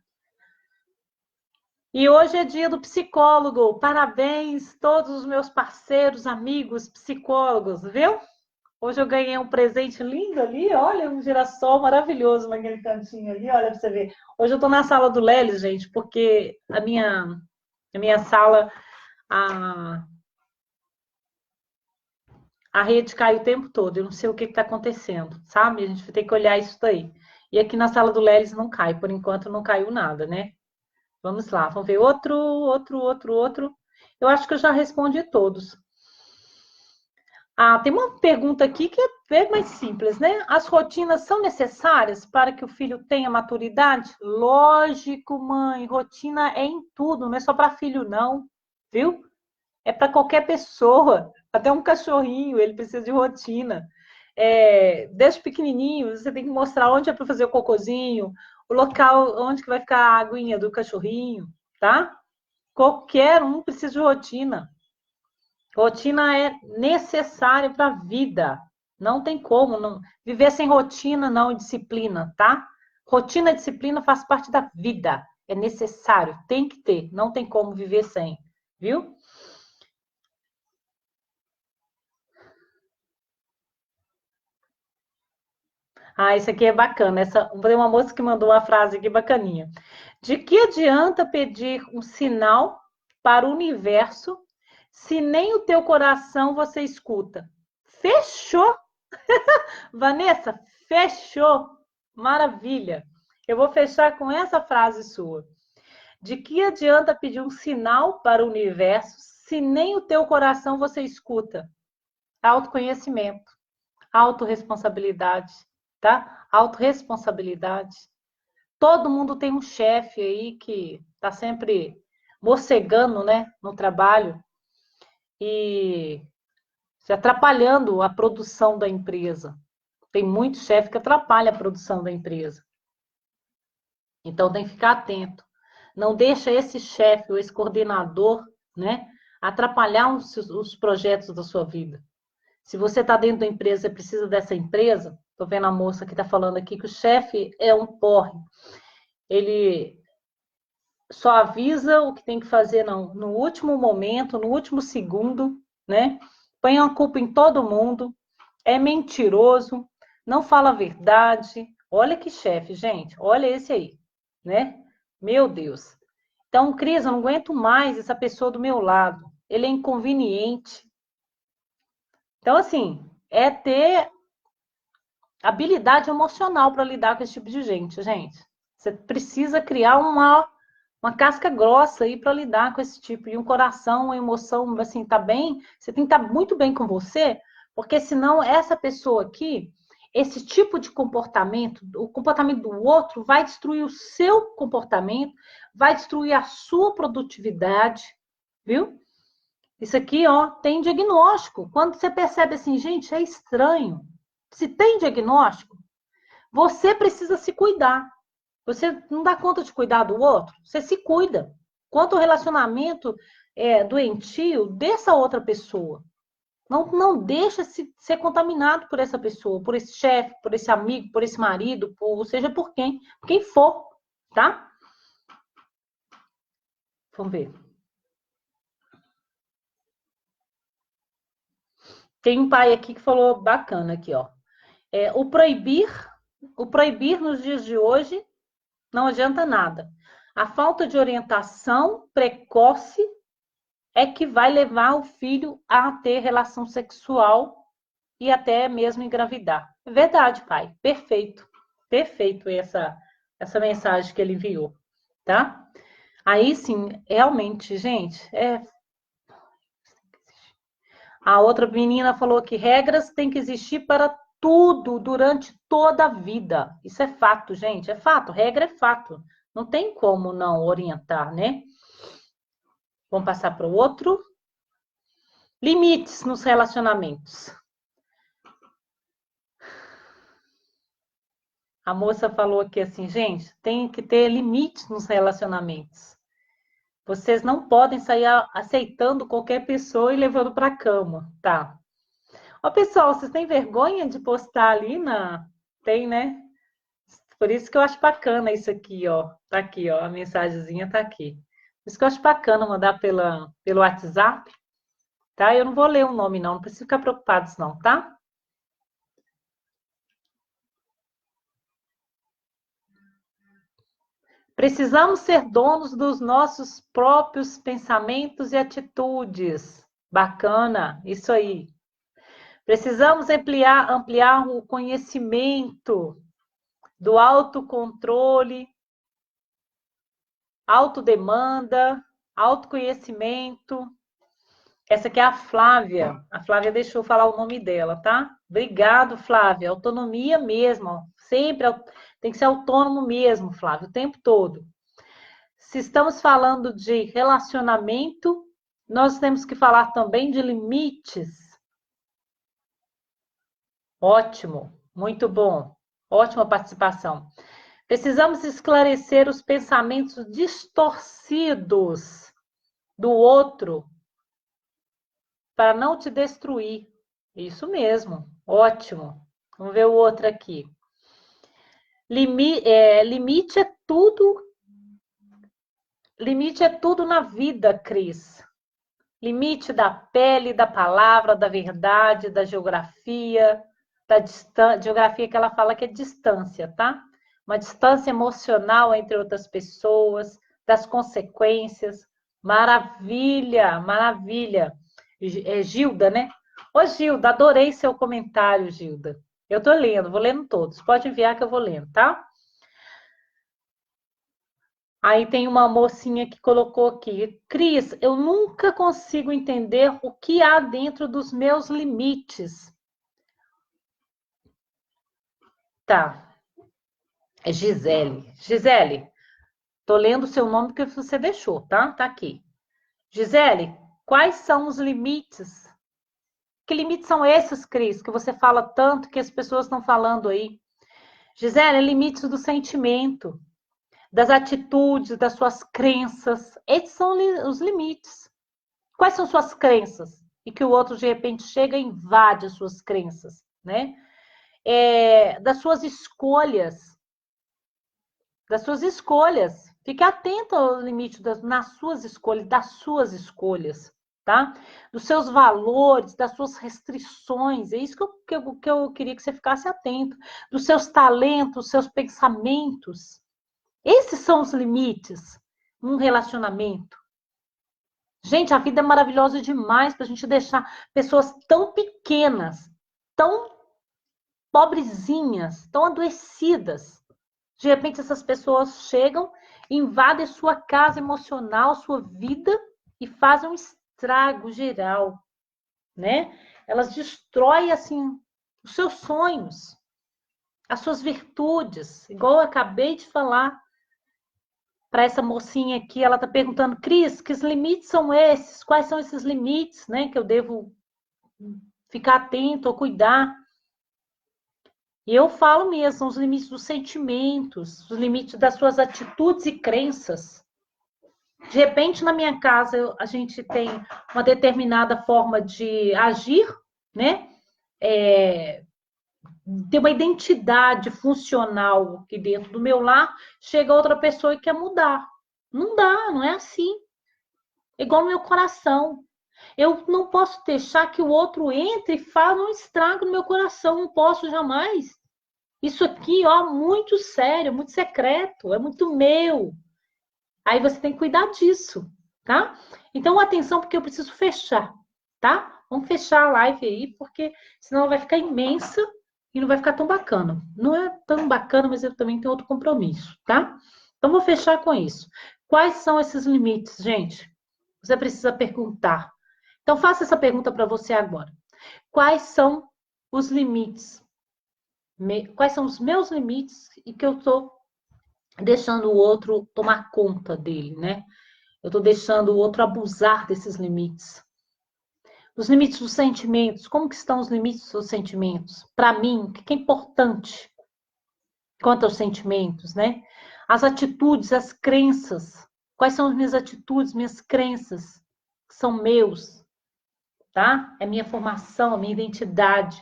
E hoje é dia do psicólogo. Parabéns, todos os meus parceiros, amigos, psicólogos, viu? Hoje eu ganhei um presente lindo ali, olha, um girassol maravilhoso naquele cantinho ali, olha pra você ver. Hoje eu tô na sala do Lelis, gente, porque a minha sala, a, a rede cai o tempo todo. Eu não sei o que está acontecendo, sabe? A gente vai ter que olhar isso daí. E aqui na sala do Lelis não cai, por enquanto não caiu nada, né? Vamos lá, vamos ver outro. Eu acho que eu já respondi todos. Ah, tem uma pergunta aqui que é bem mais simples, né? As rotinas são necessárias para que o filho tenha maturidade? Lógico, mãe. Rotina é em tudo, não é só para filho, não, viu? É para qualquer pessoa, até um cachorrinho, ele precisa de rotina. Desde pequenininho, você tem que mostrar onde é para fazer o cocôzinho, o local onde que vai ficar a aguinha do cachorrinho, tá? Qualquer um precisa de rotina. Rotina é necessária para a vida. Não tem como não viver sem rotina, não, e disciplina, tá? Rotina e disciplina faz parte da vida. É necessário, tem que ter. Não tem como viver sem, viu? Ah, isso aqui é bacana. Tem uma moça que mandou uma frase aqui bacaninha. De que adianta pedir um sinal para o universo se nem o teu coração você escuta? Fechou? Vanessa, fechou. Maravilha. Eu vou fechar com essa frase sua. De que adianta pedir um sinal para o universo se nem o teu coração você escuta? Autoconhecimento, autorresponsabilidade, tá? Autorresponsabilidade. Todo mundo tem um chefe aí que está sempre mocegando, né, no trabalho e se atrapalhando a produção da empresa. Tem muito chefe que atrapalha a produção da empresa. Então tem que ficar atento. Não deixa esse chefe ou esse coordenador, né, atrapalhar os projetos da sua vida. Se você está dentro da empresa e precisa dessa empresa, estou vendo a moça que está falando aqui que o chefe é um porre. Ele só avisa o que tem que fazer no último momento, no último segundo, né? Põe a culpa em todo mundo, é mentiroso, não fala a verdade. Olha que chefe, gente, olha esse aí, né? Meu Deus. Então, Cris, eu não aguento mais essa pessoa do meu lado. Ele é inconveniente. Então, assim, é ter habilidade emocional para lidar com esse tipo de gente, gente. Você precisa criar uma casca grossa aí para lidar com esse tipo. E um coração, uma emoção, assim, tá bem. Você tem que estar muito bem com você, porque senão essa pessoa aqui, esse tipo de comportamento, o comportamento do outro vai destruir o seu comportamento, vai destruir a sua produtividade, viu? Isso aqui, ó, tem diagnóstico. Quando você percebe assim, gente, é estranho. Se tem diagnóstico, você precisa se cuidar. Você não dá conta de cuidar do outro, você se cuida. Quanto ao relacionamento doentio dessa outra pessoa. Não deixa se ser contaminado por essa pessoa, por esse chefe, por esse amigo, por esse marido, ou seja, por quem for, tá? Vamos ver. Tem um pai aqui que falou bacana aqui, ó. O proibir nos dias de hoje não adianta nada. A falta de orientação precoce é que vai levar o filho a ter relação sexual e até mesmo engravidar. É verdade, pai. Perfeito. Perfeito essa mensagem que ele enviou, tá? Aí sim, realmente, gente, a outra menina falou que regras têm que existir para tudo durante toda a vida. Isso é fato, gente. É fato. Regra é fato. Não tem como não orientar, né? Vamos passar para o outro. Limites nos relacionamentos. A moça falou aqui assim, gente, tem que ter limites nos relacionamentos. Vocês não podem sair aceitando qualquer pessoa e levando para a cama, tá? Ó, pessoal, vocês têm vergonha de postar ali na... Tem, né? Por isso que eu acho bacana isso aqui, ó. Tá aqui, ó. A mensagenzinha tá aqui. Por isso que eu acho bacana mandar pelo WhatsApp, tá? Eu não vou ler o nome, não. Não precisa ficar preocupados, não, tá? Precisamos ser donos dos nossos próprios pensamentos e atitudes. Bacana, isso aí. Precisamos ampliar o conhecimento do autocontrole, autodemanda, autoconhecimento. Essa aqui é a Flávia. A Flávia deixou eu falar o nome dela, tá? Obrigado, Flávia. Autonomia mesmo. Ó. Sempre tem que ser autônomo mesmo, Flávia, o tempo todo. Se estamos falando de relacionamento, nós temos que falar também de limites. Ótimo, muito bom. Ótima participação. Precisamos esclarecer os pensamentos distorcidos do outro para não te destruir. Isso mesmo, ótimo. Vamos ver o outro aqui. Limite é tudo. Limite é tudo na vida, Cris. Limite da pele, da palavra, da verdade, da geografia, da distância. Geografia que ela fala que é distância, tá? Uma distância emocional entre outras pessoas, das consequências. Maravilha, maravilha. Gilda, né? Ô, Gilda, adorei seu comentário, Gilda. Eu tô lendo, vou lendo todos. Pode enviar que eu vou lendo, tá? Aí tem uma mocinha que colocou aqui, Cris, eu nunca consigo entender o que há dentro dos meus limites. Tá, é Gisele. Gisele, tô lendo o seu nome porque você deixou, tá? Tá aqui. Gisele, quais são os limites? Que limites são esses, Cris, que você fala tanto que as pessoas estão falando aí? Gisele, é limites do sentimento, das atitudes, das suas crenças. Esses são os limites. Quais são suas crenças? E que o outro, de repente, chega e invade as suas crenças, né? Das suas escolhas. Das suas escolhas. Fique atento ao limite nas suas escolhas, das suas escolhas, tá? Dos seus valores, das suas restrições. É isso que eu queria que você ficasse atento. Dos seus talentos, seus pensamentos. Esses são os limites num relacionamento. Gente, a vida é maravilhosa demais para a gente deixar pessoas tão pequenas, tão pobrezinhas, tão adoecidas. De repente, essas pessoas chegam, invadem sua casa emocional, sua vida e fazem um estrago geral, né? Elas destroem, assim, os seus sonhos, as suas virtudes. Igual eu acabei de falar para essa mocinha aqui, ela está perguntando, Cris, que limites são esses? Quais são esses limites, né, que eu devo ficar atento ou cuidar? E eu falo mesmo, são os limites dos sentimentos, os limites das suas atitudes e crenças. De repente, na minha casa, a gente tem uma determinada forma de agir, né? Ter uma identidade funcional aqui dentro do meu lar, chega outra pessoa e quer mudar. Não dá, não é assim. É igual no meu coração. Eu não posso deixar que o outro entre e faça um estrago no meu coração. Não posso jamais. Isso aqui, ó, muito sério, muito secreto, é muito meu. Aí você tem que cuidar disso, tá? Então, atenção, porque eu preciso fechar, tá? Vamos fechar a live aí, porque senão ela vai ficar imensa e não vai ficar tão bacana. Não é tão bacana, mas eu também tenho outro compromisso, tá? Então, vou fechar com isso. Quais são esses limites, gente? Você precisa perguntar. Então, faça essa pergunta para você agora. Quais são os limites? Quais são os meus limites e que eu estou deixando o outro tomar conta dele, né? Eu estou deixando o outro abusar desses limites. Os limites dos sentimentos. Como que estão os limites dos sentimentos? Para mim, o que é importante quanto aos sentimentos, né? As atitudes, as crenças. Quais são as minhas atitudes, minhas crenças? Que são meus, tá? É minha formação, a minha identidade.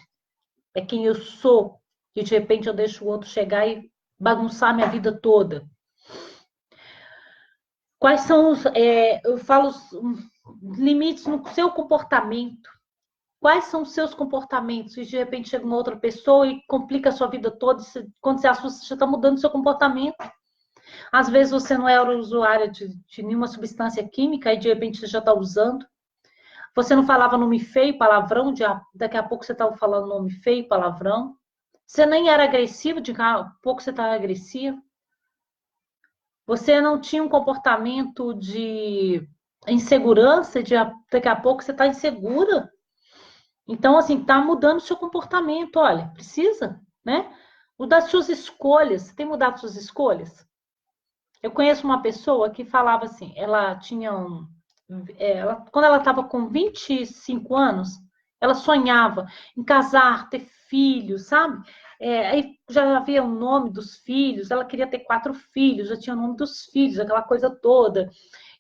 É quem eu sou. E de repente eu deixo o outro chegar e bagunçar minha vida toda. Quais são os, eu falo, os limites no seu comportamento? Quais são os seus comportamentos? E de repente chega uma outra pessoa e complica a sua vida toda, quando você acha que você já está mudando o seu comportamento. Às vezes você não era usuária de nenhuma substância química e de repente você já está usando. Você não falava nome feio, palavrão, daqui a pouco você estava falando nome feio, palavrão. Você nem era agressivo, daqui a pouco você estava agressivo. Você não tinha um comportamento de insegurança, daqui a pouco você está insegura. Então, assim, está mudando o seu comportamento. Olha, precisa, né? Mudar suas escolhas. Você tem mudado suas escolhas? Eu conheço uma pessoa que falava assim, ela tinha quando ela estava com 25 anos, ela sonhava em casar, ter filhos, sabe? Aí já havia o nome dos filhos, ela queria ter 4 filhos, já tinha o nome dos filhos, aquela coisa toda.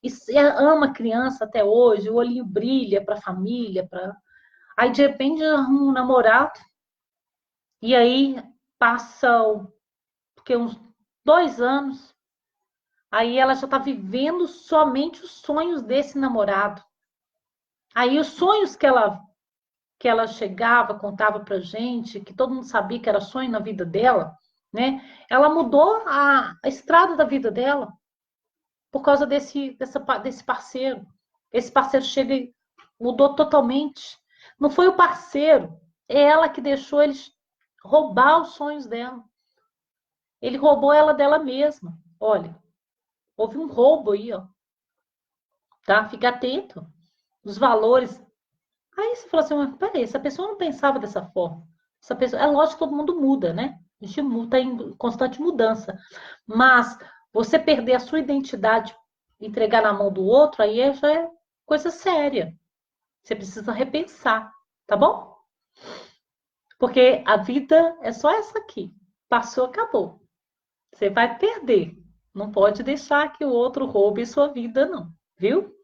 E ama a criança até hoje, o olhinho brilha para a família, para. Aí de repente arruma um namorado, e aí passa porque uns 2 anos, aí ela já está vivendo somente os sonhos desse namorado. Aí os sonhos que ela chegava, contava pra gente, que todo mundo sabia que era sonho na vida dela, né? Ela mudou a estrada da vida dela por causa desse parceiro. Esse parceiro chega e mudou totalmente. Não foi o parceiro, é ela que deixou ele roubar os sonhos dela. Ele roubou ela dela mesma. Olha, Houve um roubo aí, ó. Tá? Fica atento. Os valores. Aí você fala assim, mas peraí, essa pessoa não pensava dessa forma. Essa pessoa, é lógico que todo mundo muda, né? A gente está em constante mudança. Mas você perder a sua identidade, entregar na mão do outro, aí já é coisa séria. Você precisa repensar, tá bom? Porque a vida é só essa aqui. Passou, acabou. Você vai perder. Não pode deixar que o outro roube sua vida, não. Viu?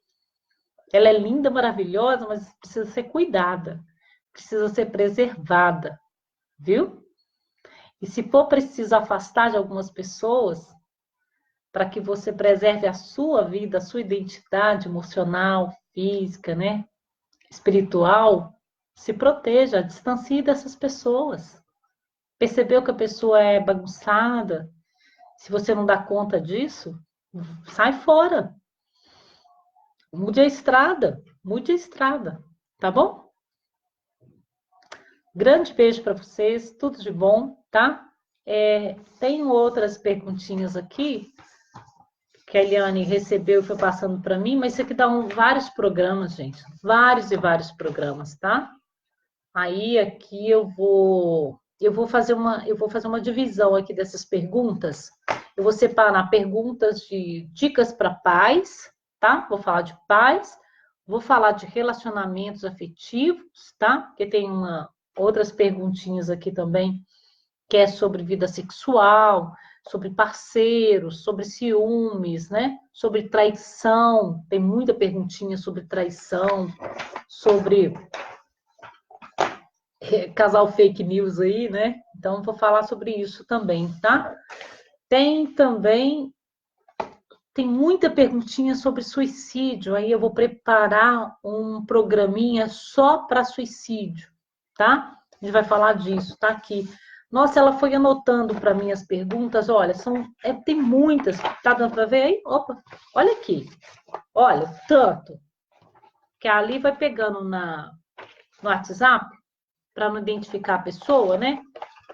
Ela é linda, maravilhosa, mas precisa ser cuidada. Precisa ser preservada. Viu? E se for preciso afastar de algumas pessoas, para que você preserve a sua vida, a sua identidade emocional, física, né? Espiritual, se proteja, distancie dessas pessoas. Percebeu que a pessoa é bagunçada? Se você não dá conta disso, sai fora. Mude a estrada, tá bom? Grande beijo para vocês, tudo de bom, tá? Tenho outras perguntinhas aqui que a Eliane recebeu e foi passando para mim, mas isso aqui dá vários programas, gente. Vários e vários programas, tá? Aí aqui eu vou fazer uma divisão aqui dessas perguntas. Eu vou separar perguntas de dicas para pais, tá? Vou falar de pais, vou falar de relacionamentos afetivos, tá? Porque tem outras perguntinhas aqui também que é sobre vida sexual, sobre parceiros, sobre ciúmes, né? Sobre traição. Tem muita perguntinha sobre traição, sobre casal fake news aí, né? Então, vou falar sobre isso também, tá? Tem muita perguntinha sobre suicídio, aí eu vou preparar um programinha só para suicídio, tá? A gente vai falar disso, tá aqui. Nossa, ela foi anotando para mim as perguntas, olha, tem muitas, tá dando para ver aí? Opa, olha aqui, olha, tanto, que a Ali vai pegando no WhatsApp, para não identificar a pessoa, né?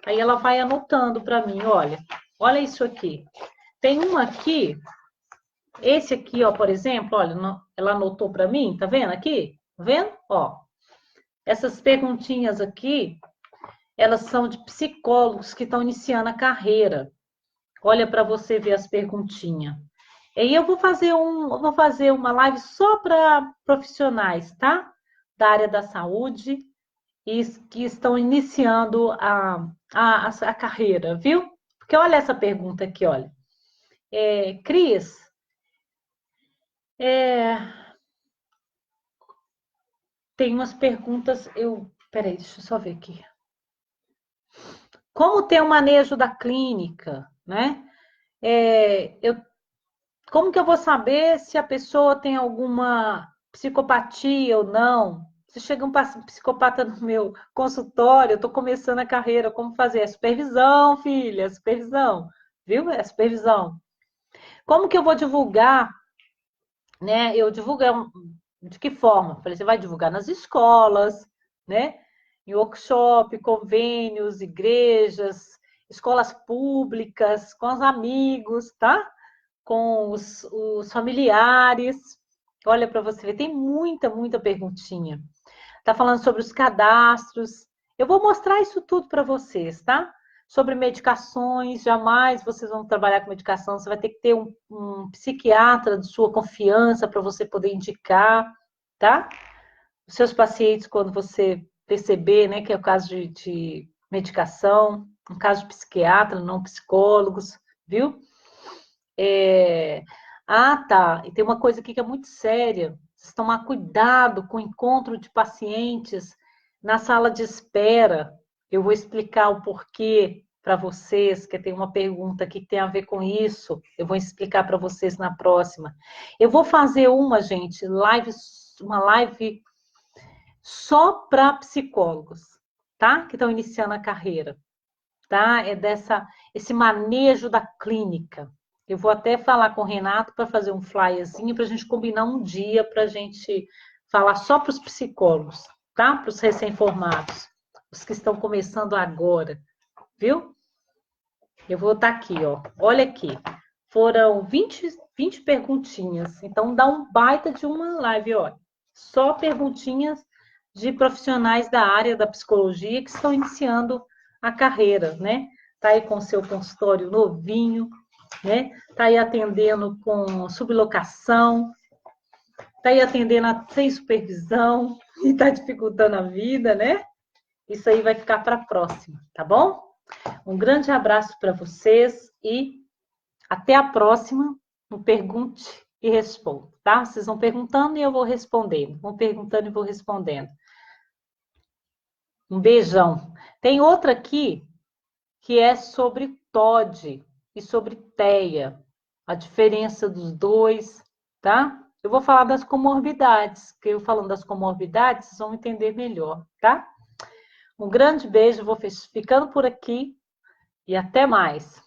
Aí ela vai anotando para mim, olha isso aqui. Tem um aqui, esse aqui, ó, por exemplo, olha, ela anotou para mim, tá vendo aqui? Tá vendo? Ó, essas perguntinhas aqui, elas são de psicólogos que estão iniciando a carreira. Olha para você ver as perguntinhas. E aí eu vou fazer uma live só para profissionais, tá? Da área da saúde e que estão iniciando a carreira, viu? Porque olha essa pergunta aqui, olha. Cris, tem umas perguntas, peraí, deixa eu só ver aqui. Como ter o manejo da clínica, né? Como que eu vou saber se a pessoa tem alguma psicopatia ou não? Se chega um psicopata no meu consultório, eu estou começando a carreira, como fazer? É supervisão, filha, é supervisão, viu? É supervisão. Como que eu vou divulgar, né? Eu divulgo de que forma? Falei, você vai divulgar nas escolas, né? Em workshop, convênios, igrejas, escolas públicas, com os amigos, tá? Com os familiares. Olha para você ver, tem muita perguntinha. Tá falando sobre os cadastros. Eu vou mostrar isso tudo para vocês, tá? Sobre medicações, jamais vocês vão trabalhar com medicação, você vai ter que ter um psiquiatra de sua confiança para você poder indicar, tá? Os seus pacientes, quando você perceber, né, que é o caso de medicação, um caso de psiquiatra, não psicólogos, viu? Tá. E tem uma coisa aqui que é muito séria. Vocês tomar cuidado com o encontro de pacientes na sala de espera. Eu vou explicar o porquê para vocês, que tem uma pergunta aqui que tem a ver com isso. Eu vou explicar para vocês na próxima. Eu vou fazer uma, gente, uma live só para psicólogos, tá? Que estão iniciando a carreira, tá? Esse manejo da clínica. Eu vou até falar com o Renato para fazer um flyerzinho para a gente combinar um dia para a gente falar só para os psicólogos, tá? Para os recém-formados, os que estão começando agora, viu? Eu vou estar aqui, ó. Olha aqui. Foram 20 perguntinhas. Então, dá um baita de uma live, ó. Só perguntinhas de profissionais da área da psicologia que estão iniciando a carreira, né? Tá aí com o seu consultório novinho, né? Tá aí atendendo com sublocação, tá aí atendendo sem supervisão e tá dificultando a vida, né? Isso aí vai ficar para a próxima, tá bom? Um grande abraço para vocês e até a próxima no Pergunte e Responda, tá? Vocês vão perguntando e eu vou respondendo. Vão perguntando e vou respondendo. Um beijão. Tem outra aqui que é sobre TOD e sobre TEA. A diferença dos dois, tá? Eu vou falar das comorbidades, que eu falando das comorbidades, vocês vão entender melhor, tá? Um grande beijo, vou ficando por aqui e até mais.